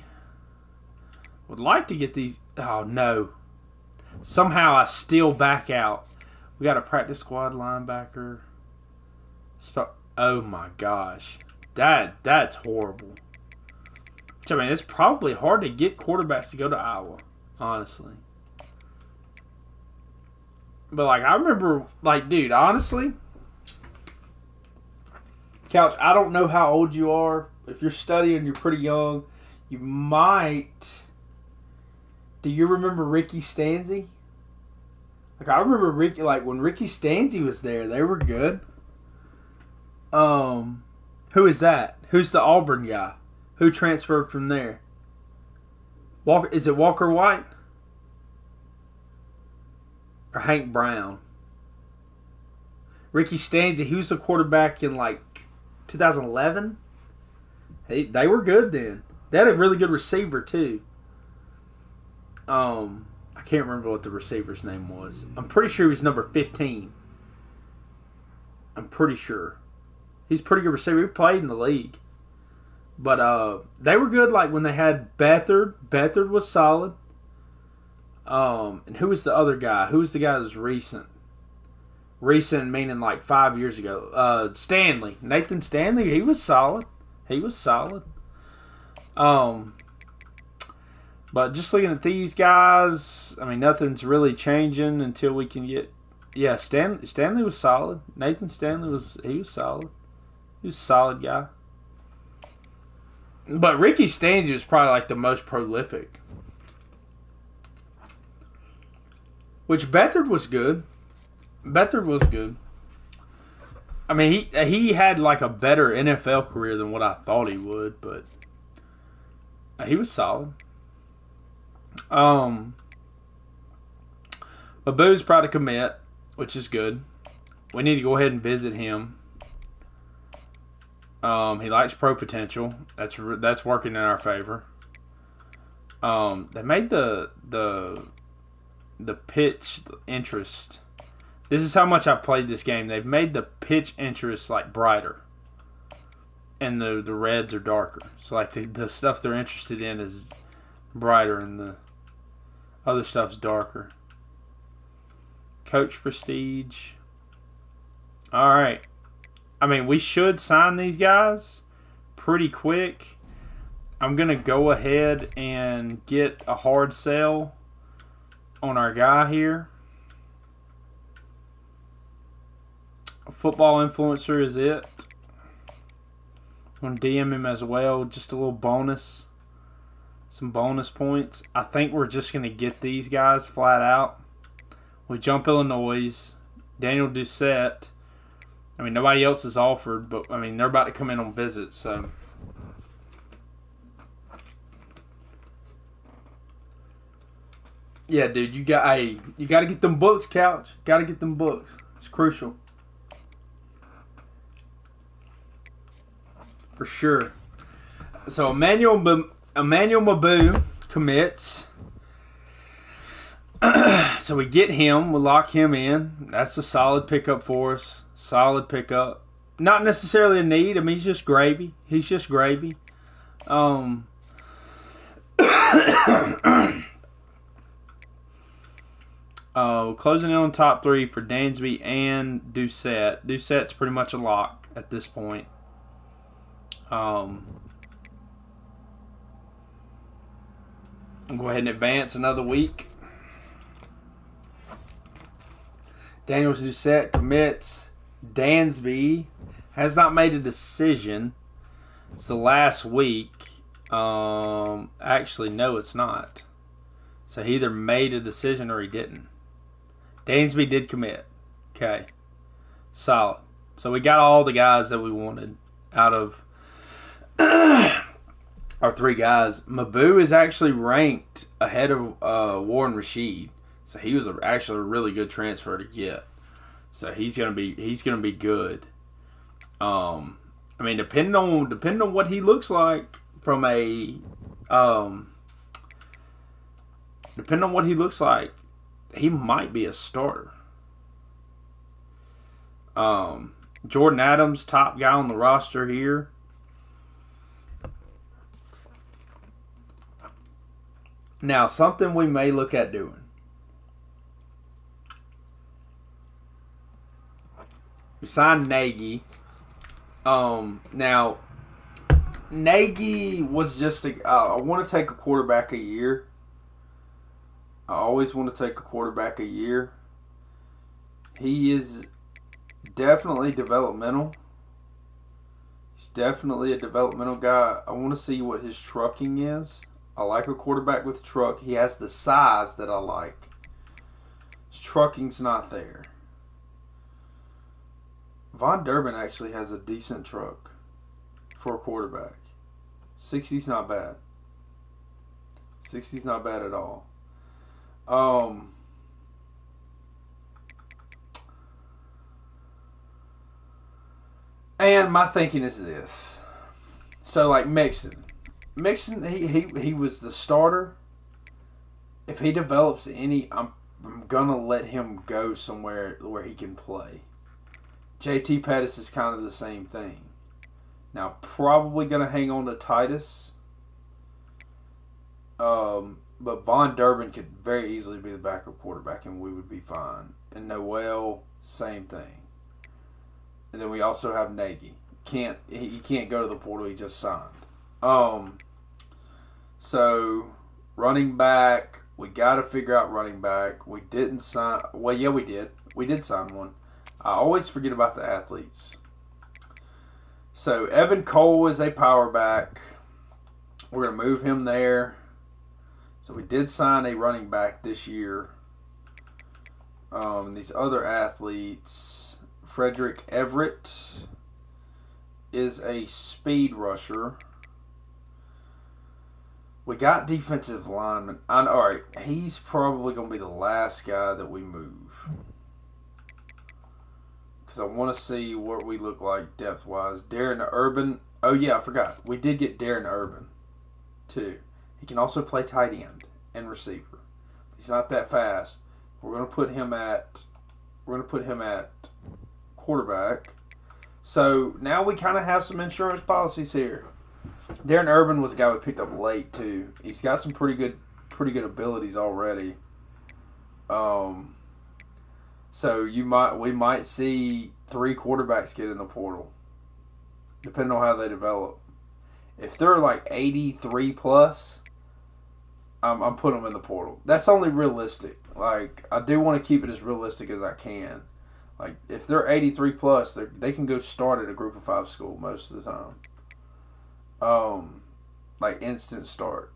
would like to get these. Oh, no. Somehow I still back out. We got a practice squad linebacker. Oh, my gosh. That's horrible. I mean, it's probably hard to get quarterbacks to go to Iowa, honestly. But, like, I remember, like, dude, honestly, Couch, I don't know how old you are. If you're studying, you're pretty young. You might. Do you remember Ricky Stanzi? Like, I remember Ricky, like, when Ricky Stanzi was there, they were good. Who is that? Who's the Auburn guy? Who transferred from there? Is it Walker White? Or Hank Brown? Ricky Stanzi, he was the quarterback in, like, 2011. They were good then. They had a really good receiver too. I can't remember what the receiver's name was. I'm pretty sure he was number 15. I'm pretty sure. He's a pretty good receiver. He played in the league. But they were good like when they had Beathard. Beathard was solid. And who was the other guy? Who was the guy that was recent? Recent meaning like 5 years ago. Stanley. Nathan Stanley, he was solid. But just looking at these guys, I mean, nothing's really changing until we can get... Yeah, Stanley was solid. Nathan Stanley was solid. He was a solid guy. But Ricky Stanzi was probably like the most prolific. which Beathard was good. Beathard was good. I mean, he had like a better NFL career than what I thought he would, but he was solid. Babu's probably to commit, which is good. We need to go ahead and visit him. He likes pro potential. That's working in our favor. They made the pitch interest. This is how much I've played this game. They've made the pitch interest like brighter, and the reds are darker. So like the stuff they're interested in is brighter, and the other stuff's darker. Coach prestige. All right. I mean, we should sign these guys pretty quick. I'm going to go ahead and get a hard sell on our guy here. A football influencer is it. I'm going to DM him as well. Just a little bonus. Some bonus points. I think we're just going to get these guys flat out. We jump Illinois. Daniel Doucette. I mean, nobody else is offered, but I mean, they're about to come in on visits, so. Yeah, dude, you got to get them books, Couch. Got to get them books. It's crucial. For sure. So Emmanuel Mabu commits. So we get him. We'll lock him in. That's a solid pickup for us. Solid pickup. Not necessarily a need. I mean, he's just gravy. He's just gravy. Closing in on top three for Dansby and Doucette. Doucette's pretty much a lock at this point. I'll go ahead and advance another week. Daniels Doucette commits. Dansby has not made a decision. It's the last week. Actually, no, it's not. So he either made a decision or he didn't. Dansby did commit. Okay. Solid. So we got all the guys that we wanted out of our three guys. Mabu is actually ranked ahead of Warren Rashid. So he was actually a really good transfer to get. So he's gonna be good. I mean, depending on what he looks like from a depending on what he looks like, he might be a starter. Jordan Adams, top guy on the roster here. Now, something we may look at doing. We signed Nagy. Now, Nagy was just I want to take a quarterback a year. I always want to take a quarterback a year. He is definitely developmental. He's definitely a developmental guy. I want to see what his trucking is. I like a quarterback with truck. He has the size that I like. His trucking's not there. Von Durbin actually has a decent truck for a quarterback. 60's not bad. 60's not bad at all. And my thinking is this. So like Mixon, he was the starter. If he develops any, I'm gonna let him go somewhere where he can play. JT Pettis is kind of the same thing. Now, probably going to hang on to Titus. But Von Durbin could very easily be the backup quarterback and we would be fine. And Noel, same thing. And then we also have Nagy. He can't go to the portal, he just signed. So, running back, we got to figure out running back. We didn't sign, well, yeah, we did. We did sign one. I always forget about the athletes. So, Evan Cole is a power back. We're going to move him there. So, we did sign a running back this year. These other athletes, Frederick Everett is a speed rusher. We got defensive lineman. Alright, he's probably going to be the last guy that we move. Because I want to see what we look like depth-wise. Darren Urban. Oh, yeah, I forgot. We did get Darren Urban, too. He can also play tight end and receiver. He's not that fast. We're going to put him at quarterback. So now we kind of have some insurance policies here. Darren Urban was a guy we picked up late too. He's got some pretty good abilities already. So we might see 3 quarterbacks get in the portal, depending on how they develop. If they're like 83 plus, I'm putting them in the portal. That's only realistic. Like, I do want to keep it as realistic as I can. Like, if they're 83 plus, they can go start at a group of 5 school most of the time. Like instant start.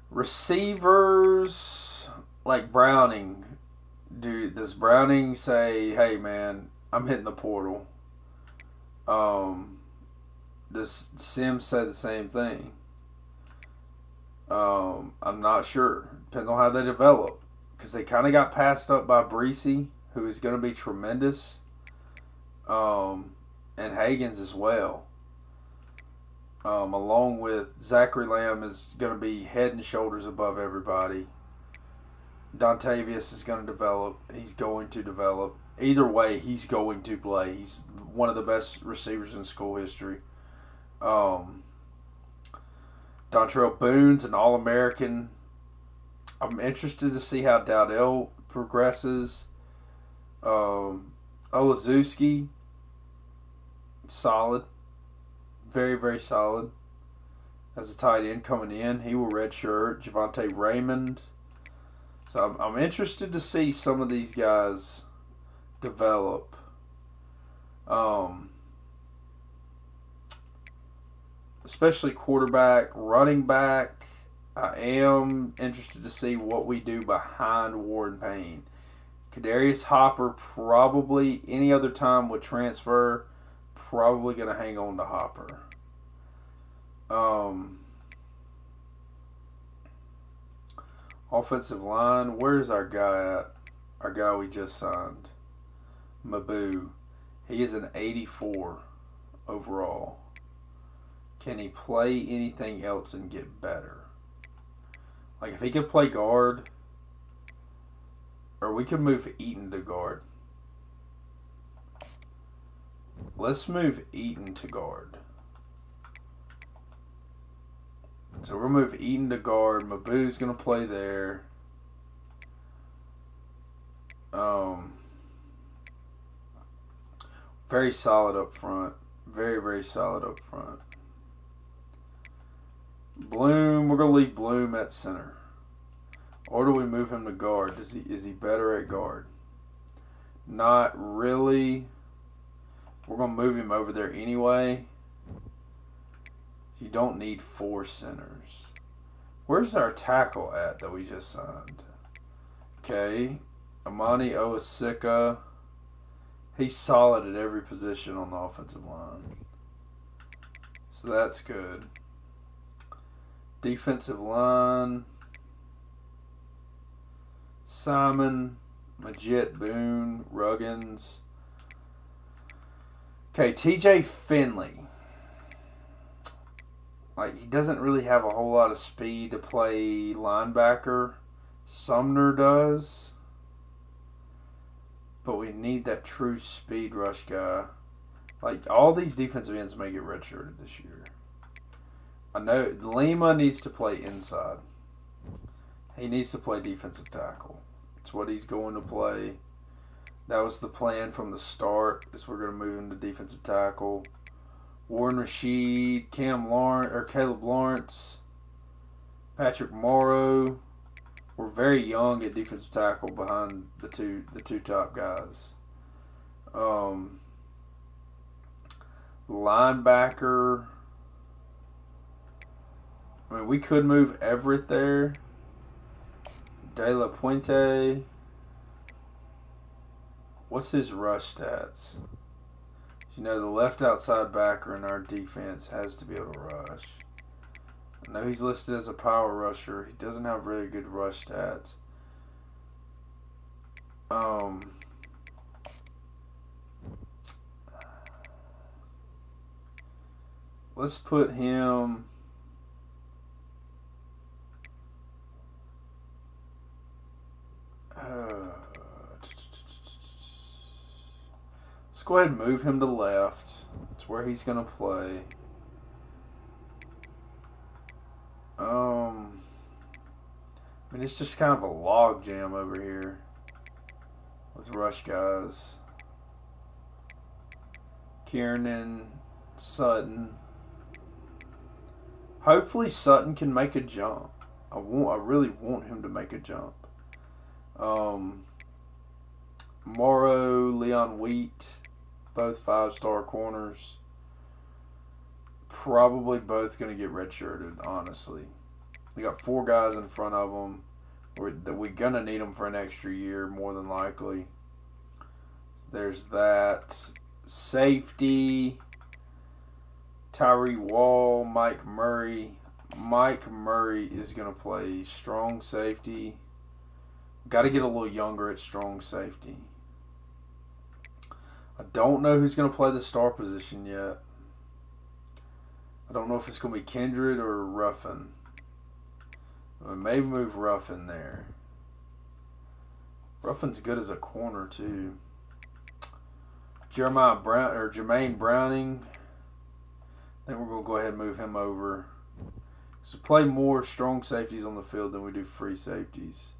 Receivers like Browning. Does Browning say, "Hey man, I'm hitting the portal"? Does Sims say the same thing? I'm not sure. Depends on how they develop. Because they kind of got passed up by Breesy, who is going to be tremendous. And Hagens as well. Along with Zachary Lamb is going to be head and shoulders above everybody. Dontavius is going to develop. He's going to develop. Either way, he's going to play. He's one of the best receivers in school history. Dontrell Boone's an All-American. I'm interested to see how Dowdell progresses. Olazewski, solid. Very, very solid. As a tight end coming in. He will redshirt. Javonte Raymond. So I'm interested to see some of these guys develop. Especially quarterback, running back. I am interested to see what we do behind Warren Payne. Kadarius Hopper probably any other time would transfer. Probably going to hang on to Hopper. Offensive line, where's our guy at? Our guy we just signed. Mabu. He is an 84 overall. Can he play anything else and get better? Like if he could play guard, or we could move Eaton to guard. Let's move Eaton to guard. So we'll move Eaton to guard. Mabu's going to play there. Very solid up front. Very, very solid up front. Bloom, we're going to leave Bloom at center. Or do we move him to guard? Is he better at guard? Not really. We're going to move him over there anyway. You don't need 4 centers. Where's our tackle at that we just signed? Okay. Amani Oasika. He's solid at every position on the offensive line. So that's good. Defensive line. Simon, Majit Boone, Ruggins. Okay, TJ Finley. Like, he doesn't really have a whole lot of speed to play linebacker. Sumner does. But we need that true speed rush guy. Like, all these defensive ends may get redshirted this year. I know Lima needs to play inside. He needs to play defensive tackle. It's what he's going to play. That was the plan from the start. Is we're going to move him to defensive tackle. Warren Rashid, Caleb Lawrence, Patrick Morrow. We're very young at defensive tackle behind the two top guys. Linebacker. I mean, we could move Everett there. De La Puente. What's his rush stats? You know, the left outside backer in our defense has to be able to rush. I know he's listed as a power rusher. He doesn't have really good rush stats. Let's put him. Let's go ahead and move him to left. It's where he's going to play. I mean, it's just kind of a log jam over here with rush guys. Kiernan, Sutton. Hopefully Sutton can make a jump. I really want him to make a jump. Morrow, Leon Wheat, both 5-star corners. Probably both going to get redshirted, honestly. They got 4 guys in front of them. We're going to need them for an extra year, more than likely. So there's that. Safety. Tyree Wall, Mike Murray. Mike Murray is going to play strong safety. Got to get a little younger at strong safety. I don't know who's going to play the star position yet. I don't know if it's going to be Kindred or Ruffin. We may move Ruffin there. Ruffin's good as a corner too. Jermaine Browning. I think we're going to go ahead and move him over. So play more strong safeties on the field than we do free safeties.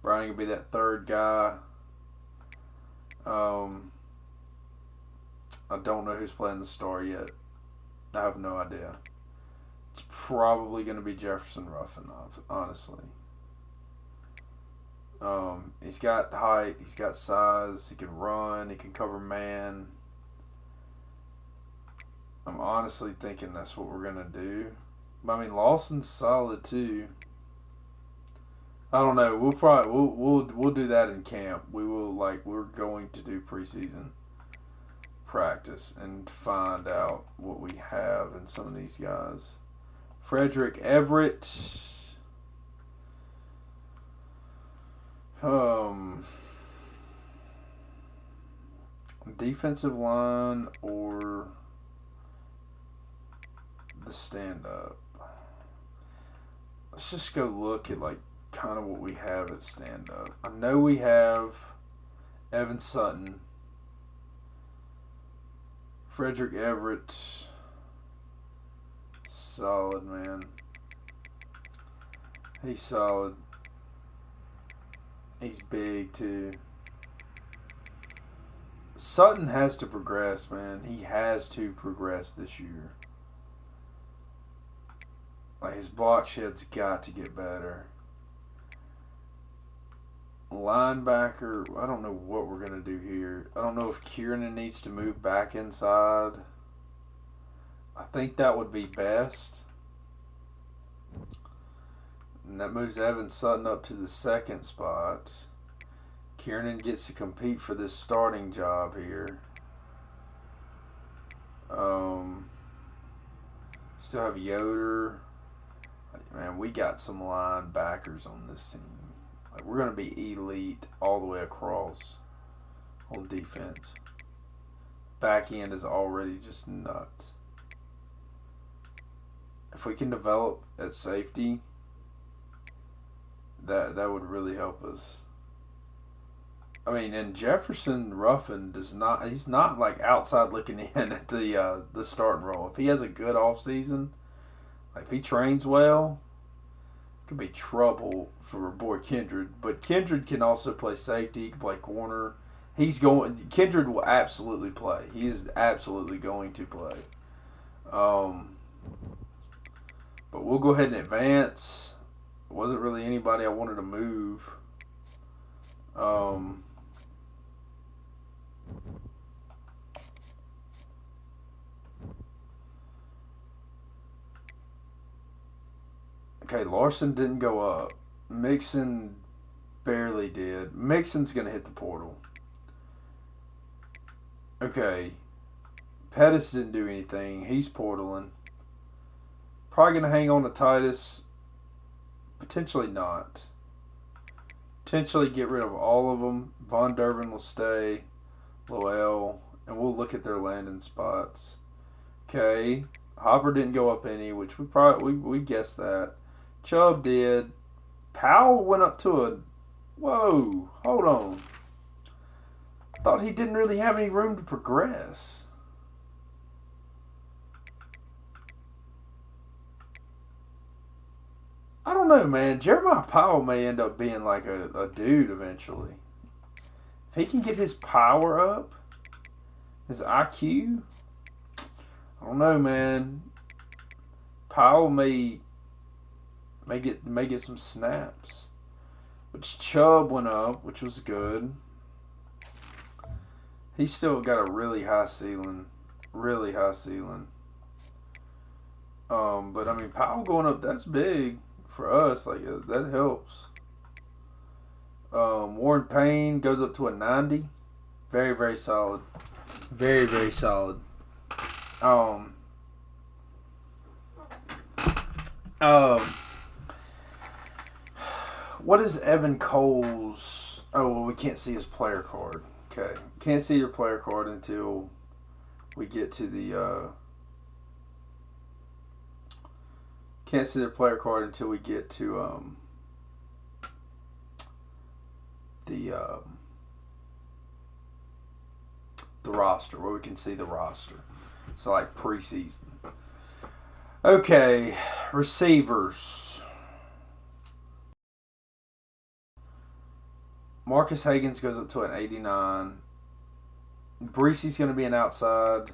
Browning will be that third guy. I don't know who's playing the star yet. I have no idea. It's probably going to be Jefferson Ruffin, honestly. He's got height, he's got size, he can run, he can cover man. I'm honestly thinking that's what we're going to do. But, I mean, Lawson's solid too. I don't know. We'll do that in camp. We're going to do preseason practice and find out what we have in some of these guys. Frederick Everett. Defensive line or the stand-up. Let's just go look at kind of what we have at stand-up. I know we have Evan Sutton, Frederick Everett. Solid, man. He's solid. He's big too. Sutton has to progress, man. He has to progress this year. His block shed's got to get better. Linebacker, I don't know what we're going to do here. I don't know if Kiernan needs to move back inside. I think that would be best. And that moves Evan Sutton up to the second spot. Kiernan gets to compete for this starting job here. Still have Yoder. Man, we got some linebackers on this team. We're going to be elite all the way across on defense. Back end is already just nuts. If we can develop at safety, that would really help us. I mean, and Jefferson Ruffin he's not outside looking in at the starting role. If he has a good offseason, if he trains well, it could be trouble for our boy Kindred. But Kindred can also play safety, he can play corner. Kindred will absolutely play. He is absolutely going to play. But we'll go ahead and advance. It wasn't really anybody I wanted to move. Okay, Larson didn't go up. Mixon Barely did. Mixon's going to hit the portal. Okay. Pettis didn't do anything. He's portaling. Probably going to hang on to Titus. Potentially not. Potentially get rid of all of them. Von Durbin will stay. Loel. And we'll look at their landing spots. Okay. Hopper didn't go up any, which we guessed that. Chubb did. Powell went up to a... Whoa. Hold on. Thought he didn't really have any room to progress. I don't know, man. Jeremiah Powell may end up being like a dude eventually. If he can get his power up, his IQ, I don't know, man. Powell may get some snaps. Which Chubb went up, which was good. He's still got a really high ceiling. Really high ceiling. But I mean, Powell going up, that's big for us. Like, that helps. Warren Payne goes up to a 90. Very, very solid. Very, very solid. What is Evan Cole's... Oh, well, we can't see his player card. Okay. Can't see your player card until we get to the... Can't see their player card until we get to the roster, where we can see the roster. So, like, preseason. Okay. Receivers. Marcus Higgins goes up to an 89. Breesy's going to be an outside.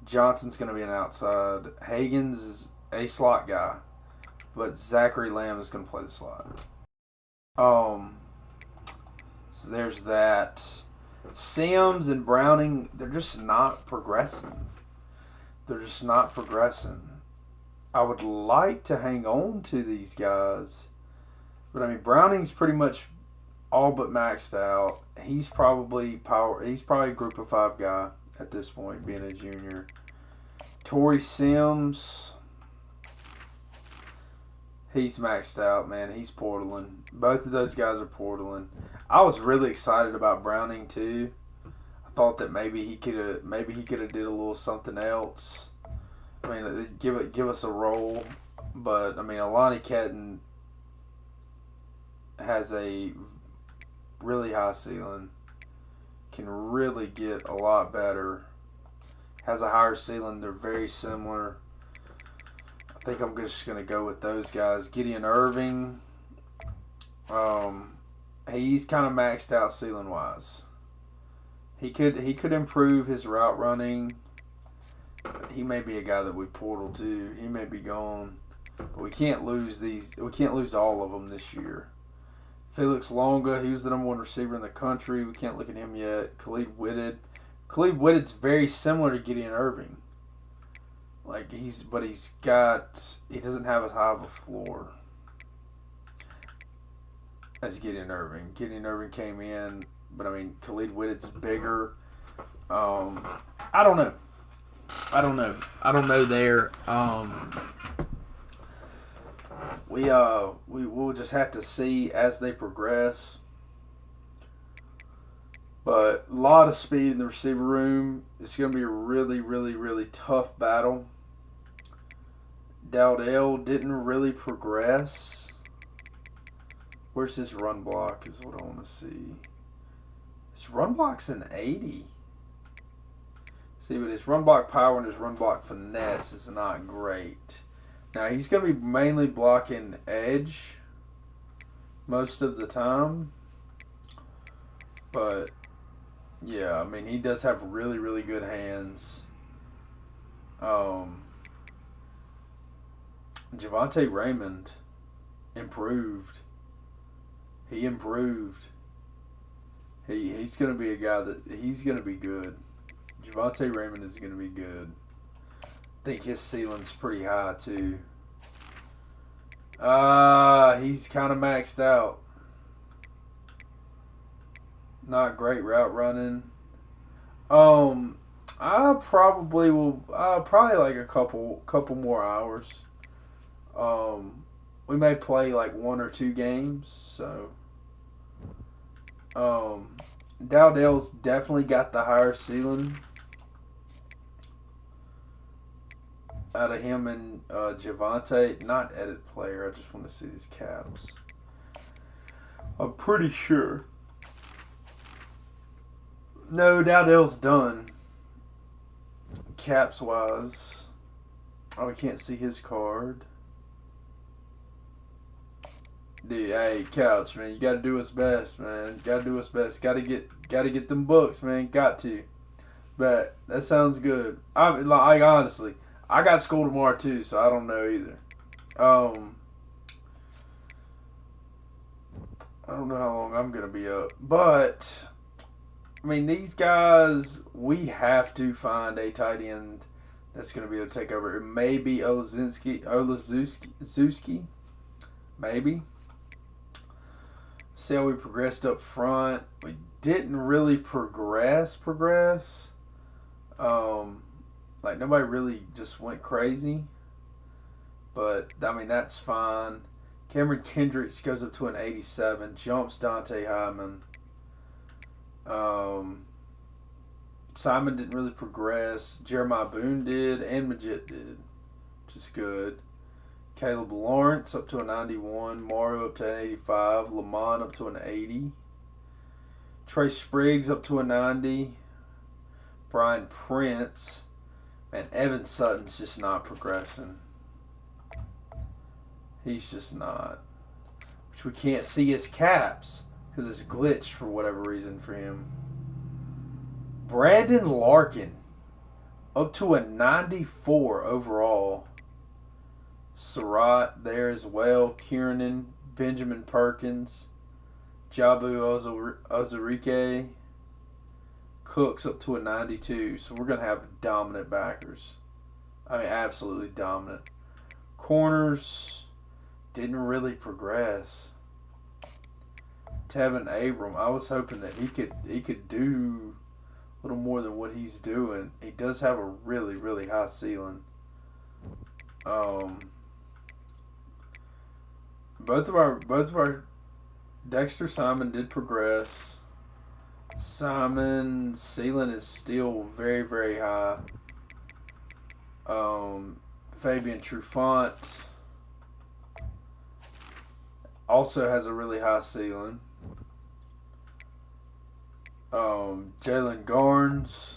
Johnson's going to be an outside. Higgins is a slot guy. But Zachary Lamb is going to play the slot. So there's that. Sims and Browning, they're just not progressing. They're just not progressing. I would like to hang on to these guys. But I mean, Browning's pretty much all but maxed out. He's probably a group of 5 guy at this point, being a junior. Torrey Sims, he's maxed out, man. He's portaling. Both of those guys are portaling. I was really excited about Browning too. I thought that maybe he could have did a little something else. I mean, give us a role, but I mean, Alani Ketton has a really high ceiling, can really get a lot better, has a higher ceiling. They're very similar. I think I'm just going to go with those guys. Gideon Irving, he's kind of maxed out ceiling wise. He could improve his route running. He may be a guy that we portal to. He may be gone, but we can't lose these. We can't lose all of them this year. Felix Longa, he was the -- receiver in the country. We can't look at him yet. Khalid Whitted's very similar to Gideon Irving. Like he doesn't have as high of a floor as Gideon Irving. Gideon Irving came in, but I mean, Khalid Whitted's bigger. I don't know. I don't know there. We'll just have to see as they progress. But a lot of speed in the receiver room. It's going to be a really, really, really tough battle. Dowdell didn't really progress. Where's his run block is what I want to see. His run block's an 80. See, but his run block power and his run block finesse is not great. Now, he's going to be mainly blocking edge most of the time. But, yeah, I mean, he does have really, really good hands. Javonte Raymond improved. He improved. He's going to be a guy that he's going to be good. Javonte Raymond is going to be good. I think his ceiling's pretty high too. He's kind of maxed out. Not great route running. Um, I probably will. Probably like a couple more hours. Um, we may play like 1 or 2 games. So, um, Dowdell's definitely got the higher ceiling out of him and Javante. Not edit player. I just want to see these caps. I'm pretty sure. No, Dowdell's done. Caps wise. Oh, we can't see his card. Dude, hey, Couch, man, you gotta do what's best, man. Gotta do what's best. Gotta get them books, man. Got to. But that sounds good. I honestly, I got school tomorrow too, so I don't know either. I don't know how long I'm gonna be up, but I mean, these guys, we have to find a tight end that's going to be able to take over. It may be Olazewski, maybe. See how we progressed up front. We didn't really progress. Like, nobody really just went crazy. But, I mean, that's fine. Cameron Kendricks goes up to an 87, jumps Dante Hyman. Simon didn't really progress. Jeremiah Boone did, and Majid did, which is good. Caleb Lawrence up to a 91. Mario up to an 85. Lamont up to an 80. Trey Spriggs up to a 90. Brian Prince. And Evan Sutton's just not progressing. He's just not. Which we can't see his caps because it's glitched for whatever reason for him. Brandon Larkin up to a 94 overall. Surratt there as well. Kiernan, Benjamin Perkins, Jabu Ozarike. Cooks up to a 92. So we're going to have dominant backers. I mean, absolutely dominant. Corners didn't really progress. Tevin Abram, I was hoping that he could do a little more than what he's doing. He does have a really, really high ceiling. Both of our Dexter Simon did progress. Simon's ceiling is still very, very high. Fabian Trufant also has a really high ceiling. Jalen Garnes,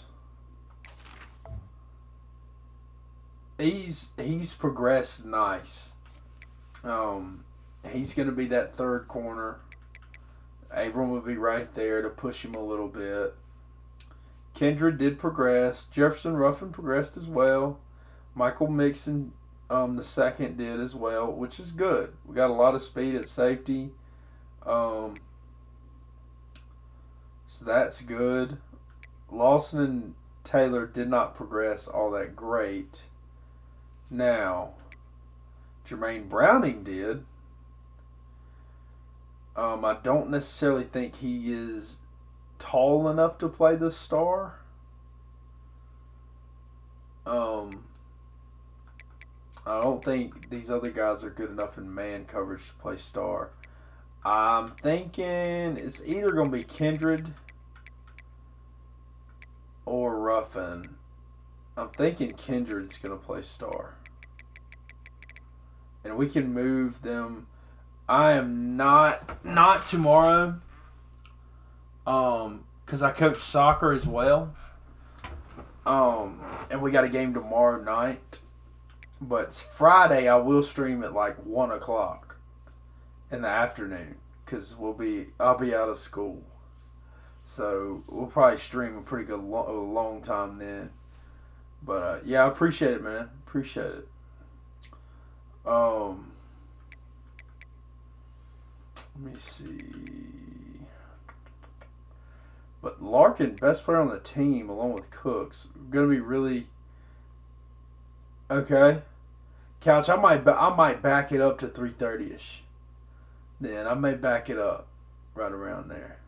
he's progressed nice. He's going to be that third corner. Abram will be right there to push him a little bit. Kendra did progress. Jefferson Ruffin progressed as well. Michael Mixon, the second, did as well, which is good. We got a lot of speed at safety. So that's good. Lawson and Taylor did not progress all that great. Now, Jermaine Browning did. I don't necessarily think he is tall enough to play the star. I don't think these other guys are good enough in man coverage to play star. I'm thinking it's either going to be Kindred or Ruffin. I'm thinking Kindred's going to play star. And we can move them. I am not tomorrow. Because I coach soccer as well. And we got a game tomorrow night. But Friday I will stream at like 1 o'clock in the afternoon. Because I'll be out of school. So we'll probably stream a pretty good long time then. But yeah, I appreciate it, man. Appreciate it. Let me see. But Larkin, best player on the team, along with Cooks, going to be really okay. Couch, I might back it up to 330ish. Then I may back it up right around there.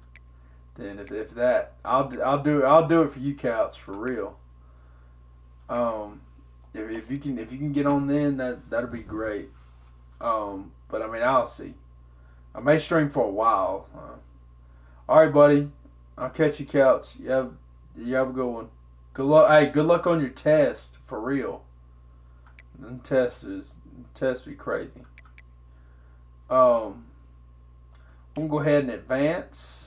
then if that, I'll do it for you, Couch, for real. Um, if you can get on then that'll be great. But I mean I'll see. I may stream for a while. All right, buddy. I'll catch you, Couch. You have a good one. Good luck. Hey, good luck on your test for real. Them tests be crazy. Um, I'm gonna go ahead and advance.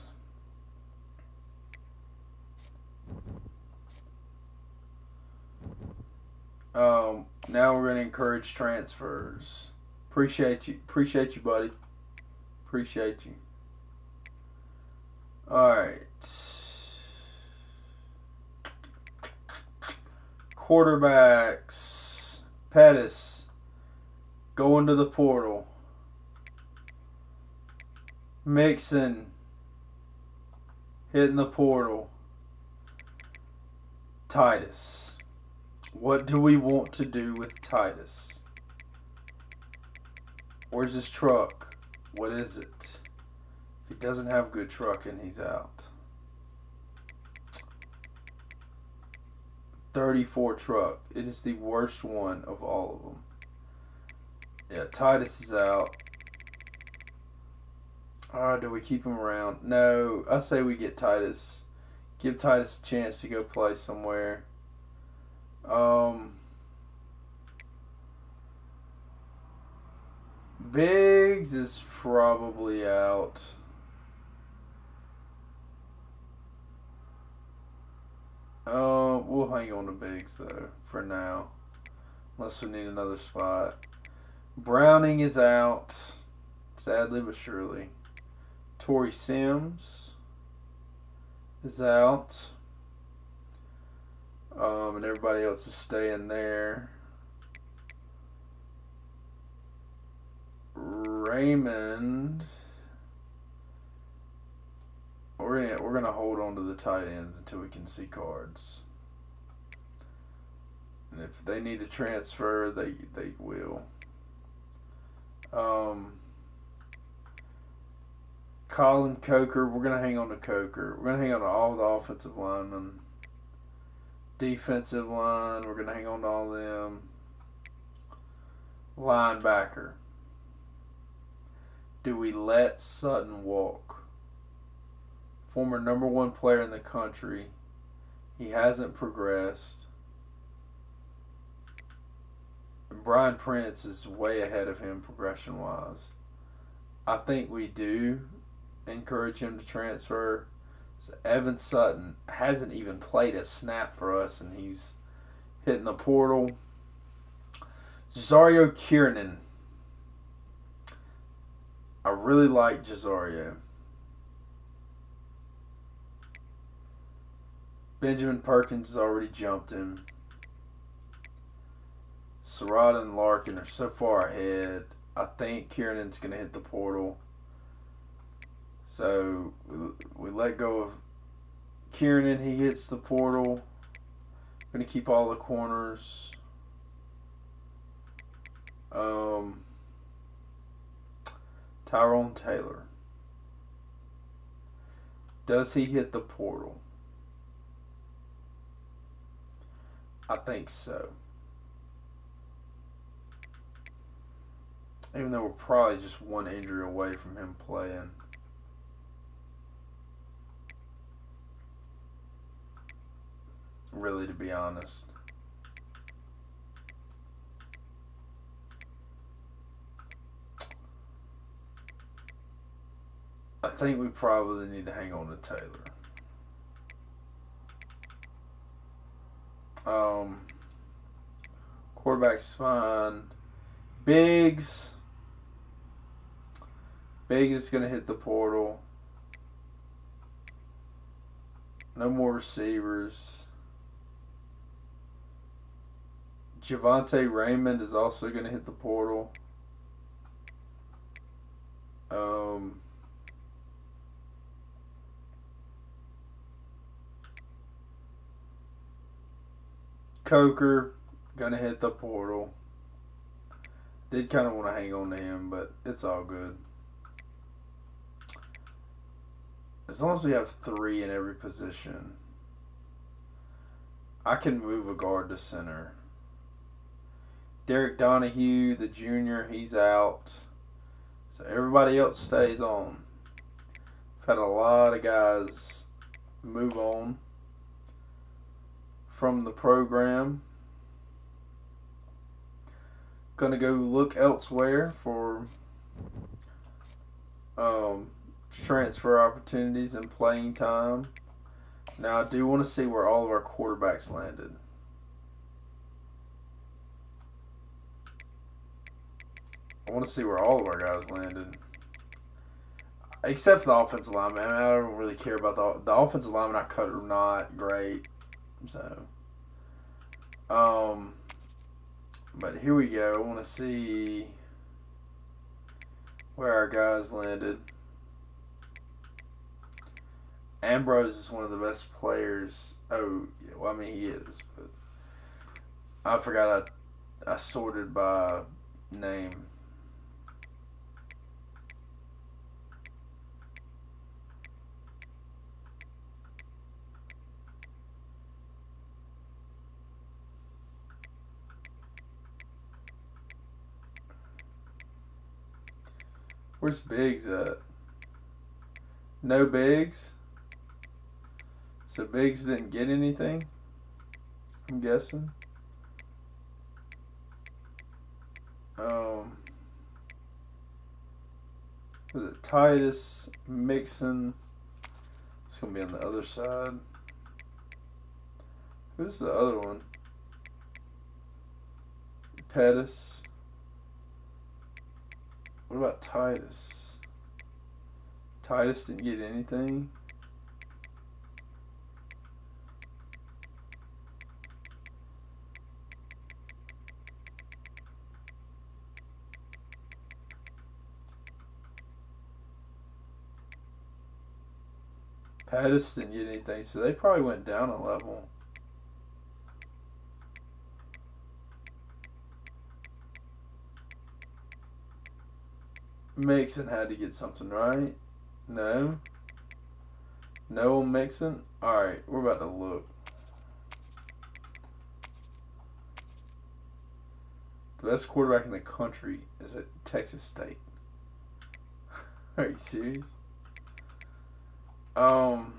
Now we're gonna encourage transfers. Appreciate you, buddy. Appreciate you. All right. Quarterbacks. Pettis going to the portal. Mixon hitting the portal. Titus. What do we want to do with Titus? Where's his truck? What is it? If he doesn't have good trucking, he's out. 34 truck. It is the worst one of all of them. Yeah, Titus is out. Do we keep him around? No, I say we get Titus. Give Titus a chance to go play somewhere. Biggs is probably out. We'll hang on to Biggs though for now, unless we need another spot. Browning is out, sadly but surely. Torrey Sims is out. And everybody else is staying there. Raymond, we're gonna hold on to the tight ends until we can see cards. And if they need to transfer, they will. Colin Coker, we're gonna hang on to Coker. We're gonna hang on to all the offensive linemen. Defensive line, we're gonna hang on to all them. Linebacker. Do we let Sutton walk? Former #1 player in the country. He hasn't progressed. And Brian Prince is way ahead of him progression-wise. I think we do encourage him to transfer. So Evan Sutton hasn't even played a snap for us, and he's hitting the portal. Jazario Kiernan. I really like Jazario. Benjamin Perkins has already jumped him. Serrata and Larkin are so far ahead. I think Kiernan's going to hit the portal. So we let go of Kiernan. He hits the portal. Going to keep all the corners. Tyrone Taylor. Does he hit the portal? I think so. Even though we're probably just one injury away from him playing. Really, to be honest. I think we probably need to hang on to Taylor. Quarterback's fine. Biggs is going to hit the portal. No more receivers. Javonte Raymond is also going to hit the portal. Coker going to hit the portal. Did kind of want to hang on to him, but it's all good. As long as we have 3 in every position, I can move a guard to center. Derek Donahue, the junior, he's out. So everybody else stays on. I've had a lot of guys move on from the program. Gonna go look elsewhere for transfer opportunities and playing time. Now I do want to see where all of our quarterbacks landed. I want to see where all of our guys landed. Except for the offensive lineman. I mean, I don't really care about the offensive lineman I cut are not great. So, but here we go. I want to see where our guys landed. Ambrose is one of the best players. Oh, well, I mean, he is. But I forgot I sorted by name. Where's Biggs at? No Biggs? So Biggs didn't get anything? I'm guessing. Was it Titus, Mixon? It's going to be on the other side. Who's the other one? Pettis. What about Titus? Titus didn't get anything. Pettis didn't get anything, so they probably went down a level. Mixon had to get something, right? No? No Mixon? Alright, we're about to look. The best quarterback in the country is at Texas State. Are you serious? I'm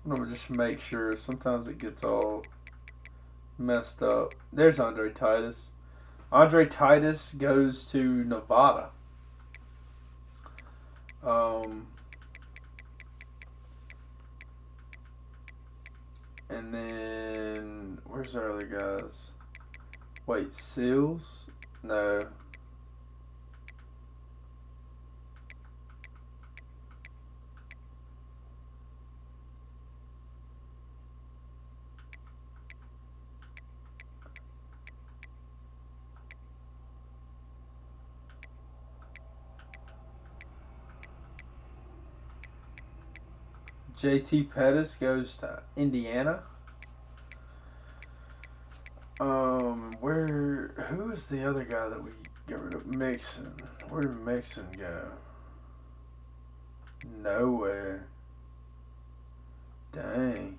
gonna just make sure. Sometimes it gets all messed up. There's Andre Titus. Andre Titus goes to Nevada. And then where's our other guys? Wait, Seals? No. JT Pettis goes to Indiana. Who is the other guy that we get rid of? Mixon. Where did Mixon go? Nowhere. Dang.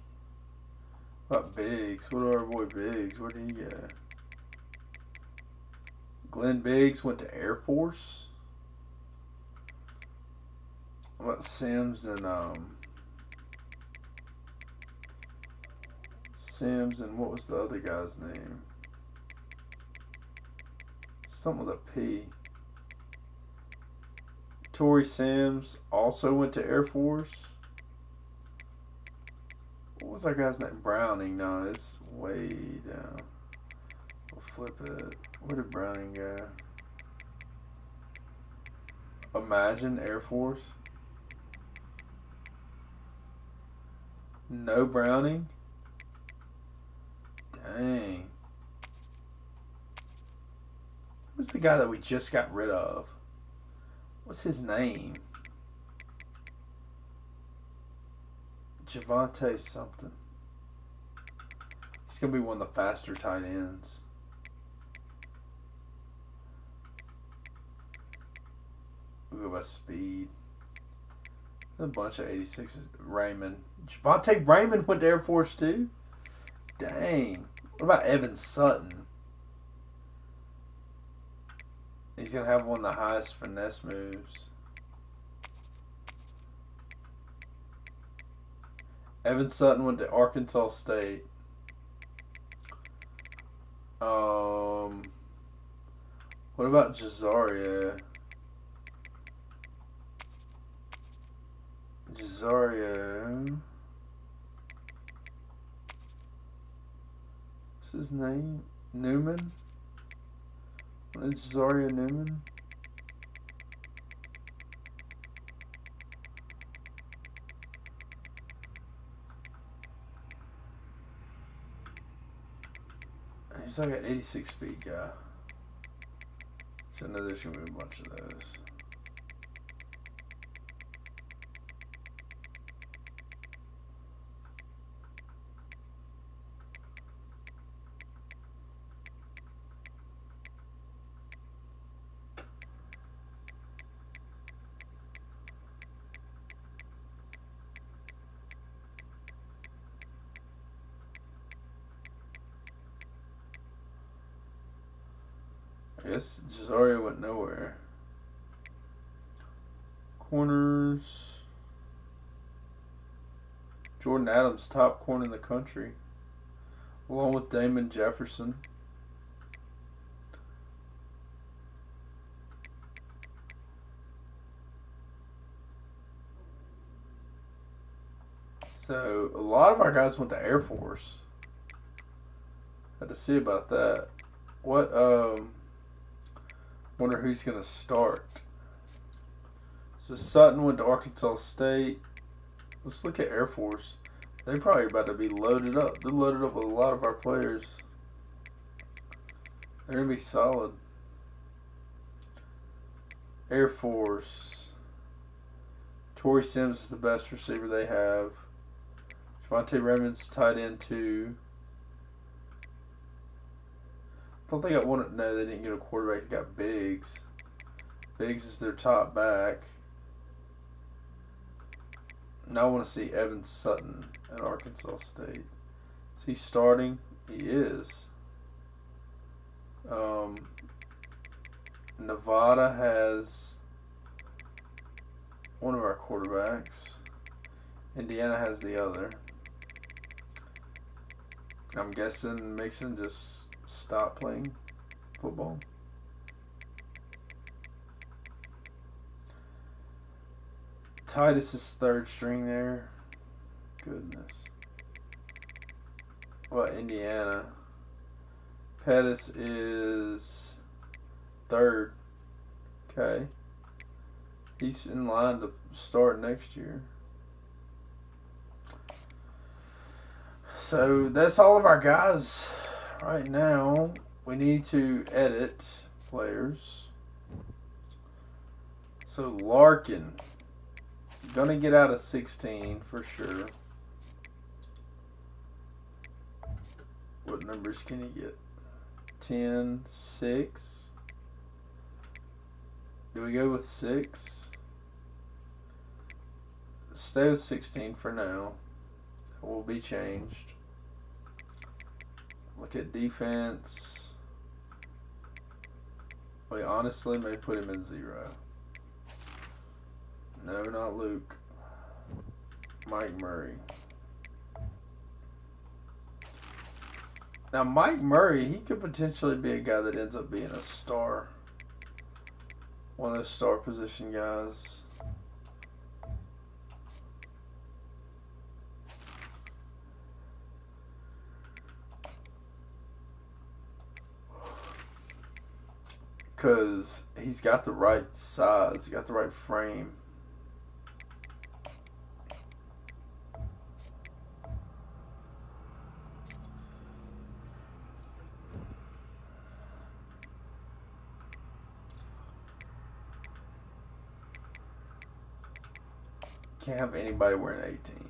What about Biggs? What about our boy Biggs? Where did he go? Glenn Biggs went to Air Force. What about Sims and what was the other guy's name? Something with a P. Torrey Sims also went to Air Force. What was our guy's name? Browning. No, it's way down. We'll flip it. Where did Browning go? Imagine Air Force. No Browning. Dang. Who's the guy that we just got rid of? What's his name? Javante something. He's going to be one of the faster tight ends. We'll go by speed. A bunch of 86s. Raymond. Javonte Raymond went to Air Force too? Dang. What about Evan Sutton? He's going to have one of the highest finesse moves. Evan Sutton went to Arkansas State. What about Jazaria? What's his name? Newman? What is Jazaria Newman? He's like an 86 speed guy. So I know there's going to be a bunch of those. I guess Jazaria went nowhere. Corners. Jordan Adams, top corner in the country, along with Damon Jefferson. So a lot of our guys went to Air Force. Had to see about that. What wonder who's gonna start. So Sutton went to Arkansas State. Let's look at Air Force. They're probably about to be loaded up. They're loaded up with a lot of our players. They're gonna be solid. Air Force. Torrey Sims is the best receiver they have. Javonte Raymond's tight end 2. I thought they got one. No, they didn't get a quarterback. They got Biggs. Biggs is their top back. Now I want to see Evan Sutton at Arkansas State. Is he starting? He is. Nevada has one of our quarterbacks. Indiana has the other. I'm guessing Mixon just stopped playing football. Titus is third string there. Goodness. What about Indiana? Pettis is third. Okay. He's in line to start next year. So that's all of our guys right now. We need to edit players. So Larkin, gonna get out of 16 for sure. What numbers can he get? 10, 6. Do we go with 6? Stay with 16 for now. It will be changed. Look at defense. We honestly may put him in 0. No, not Luke. Mike Murray. Now, Mike Murray, he could potentially be a guy that ends up being a star. One of those star position guys. Because he's got the right size, got the right frame. Can't have anybody wearing 18.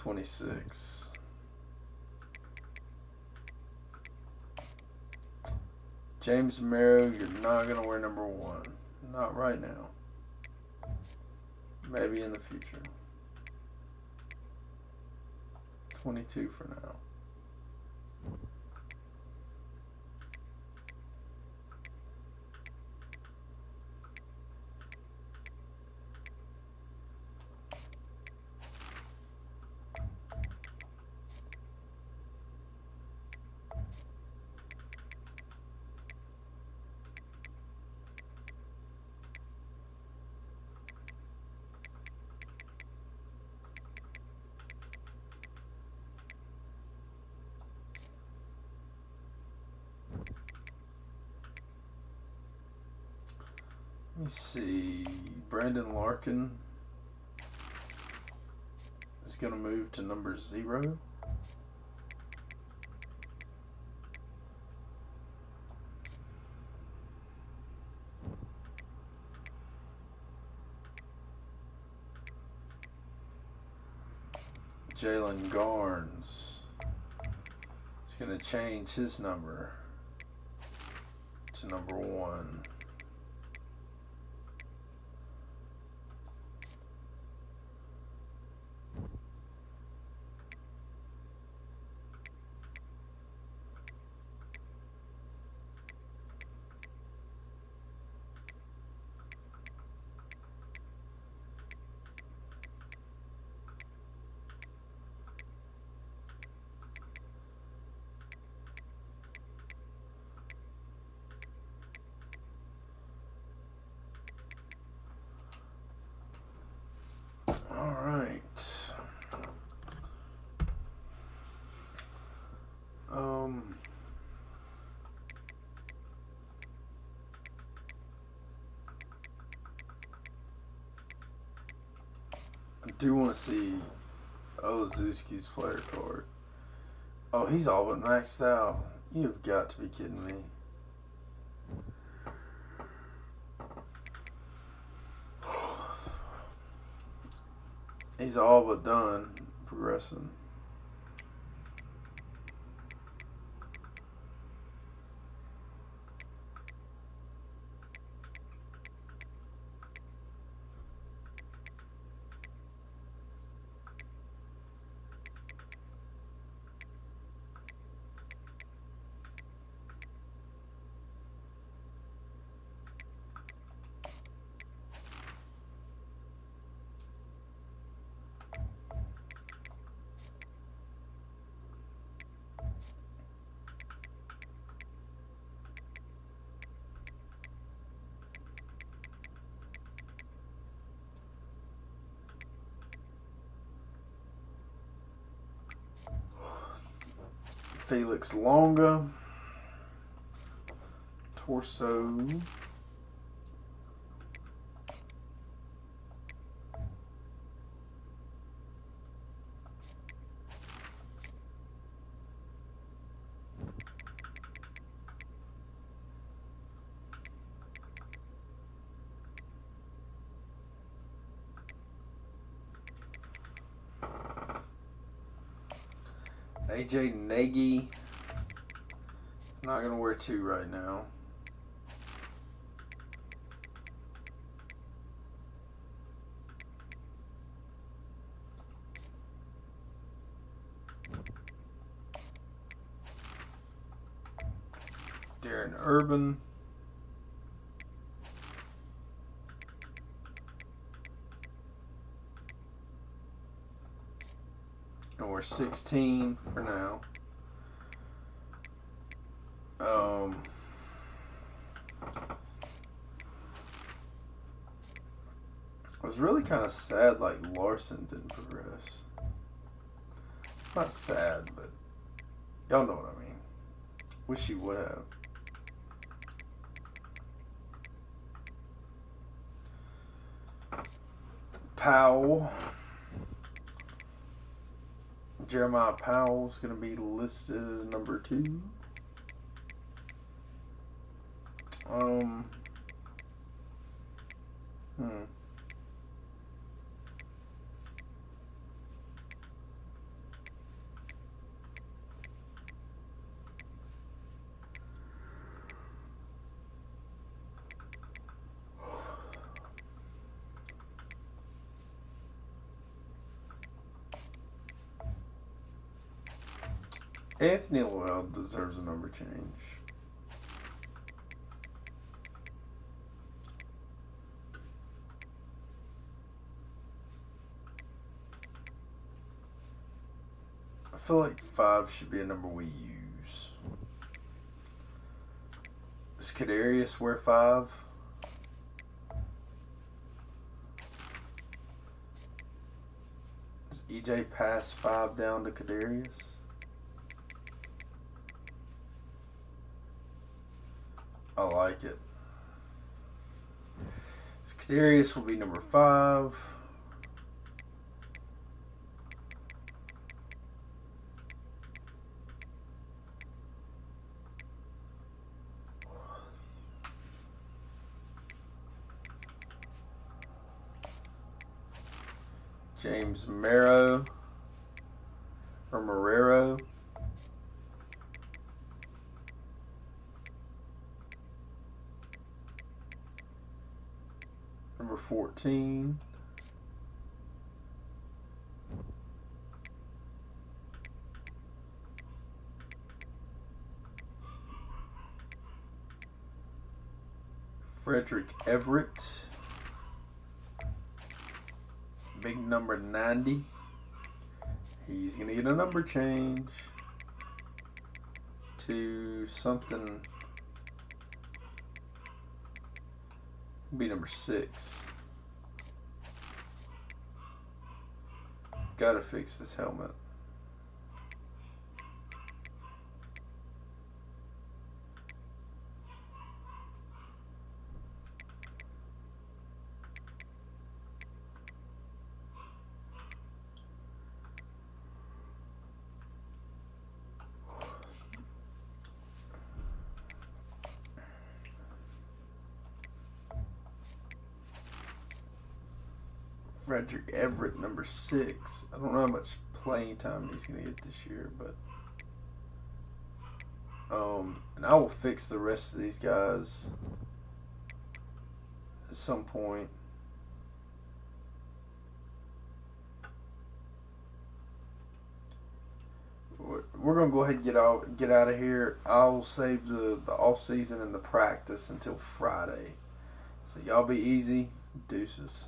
26. James Merrow, you're not going to wear number 1. Not right now. Maybe in the future. 22 for now. Let me see. Brandon Larkin is going to move to number 0. Jalen Garnes is going to change his number to number 1. I do want to see Olszewski's player card. Oh, he's all but maxed out. You've got to be kidding me. He's all but done progressing. Felix Longa, torso. AJ Nagy. He's not going to wear 2 right now. Darren Urban. And we're 16 for now. I was really kind of sad like Larson didn't progress. Not sad, but y'all know what I mean. Wish he would have. Powell. Jeremiah Powell is going to be listed as number 2. Anthony Ole deserves a number change. I feel like 5 should be a number we use. Does Kadarius wear 5? Does EJ pass 5 down to Kadarius? I like it. So Kadarius will be number 5. James Marrow or Marrero. Number 14. Frederick Everett. Big number 90. He's going to get a number change to something. Be number 6. Gotta fix this helmet. Frederick Everett, number 6. I don't know how much playing time he's going to get this year, but and I will fix the rest of these guys at some point. We're gonna go ahead and get out of here. I'll save the off season and the practice until Friday. So y'all be easy. Deuces.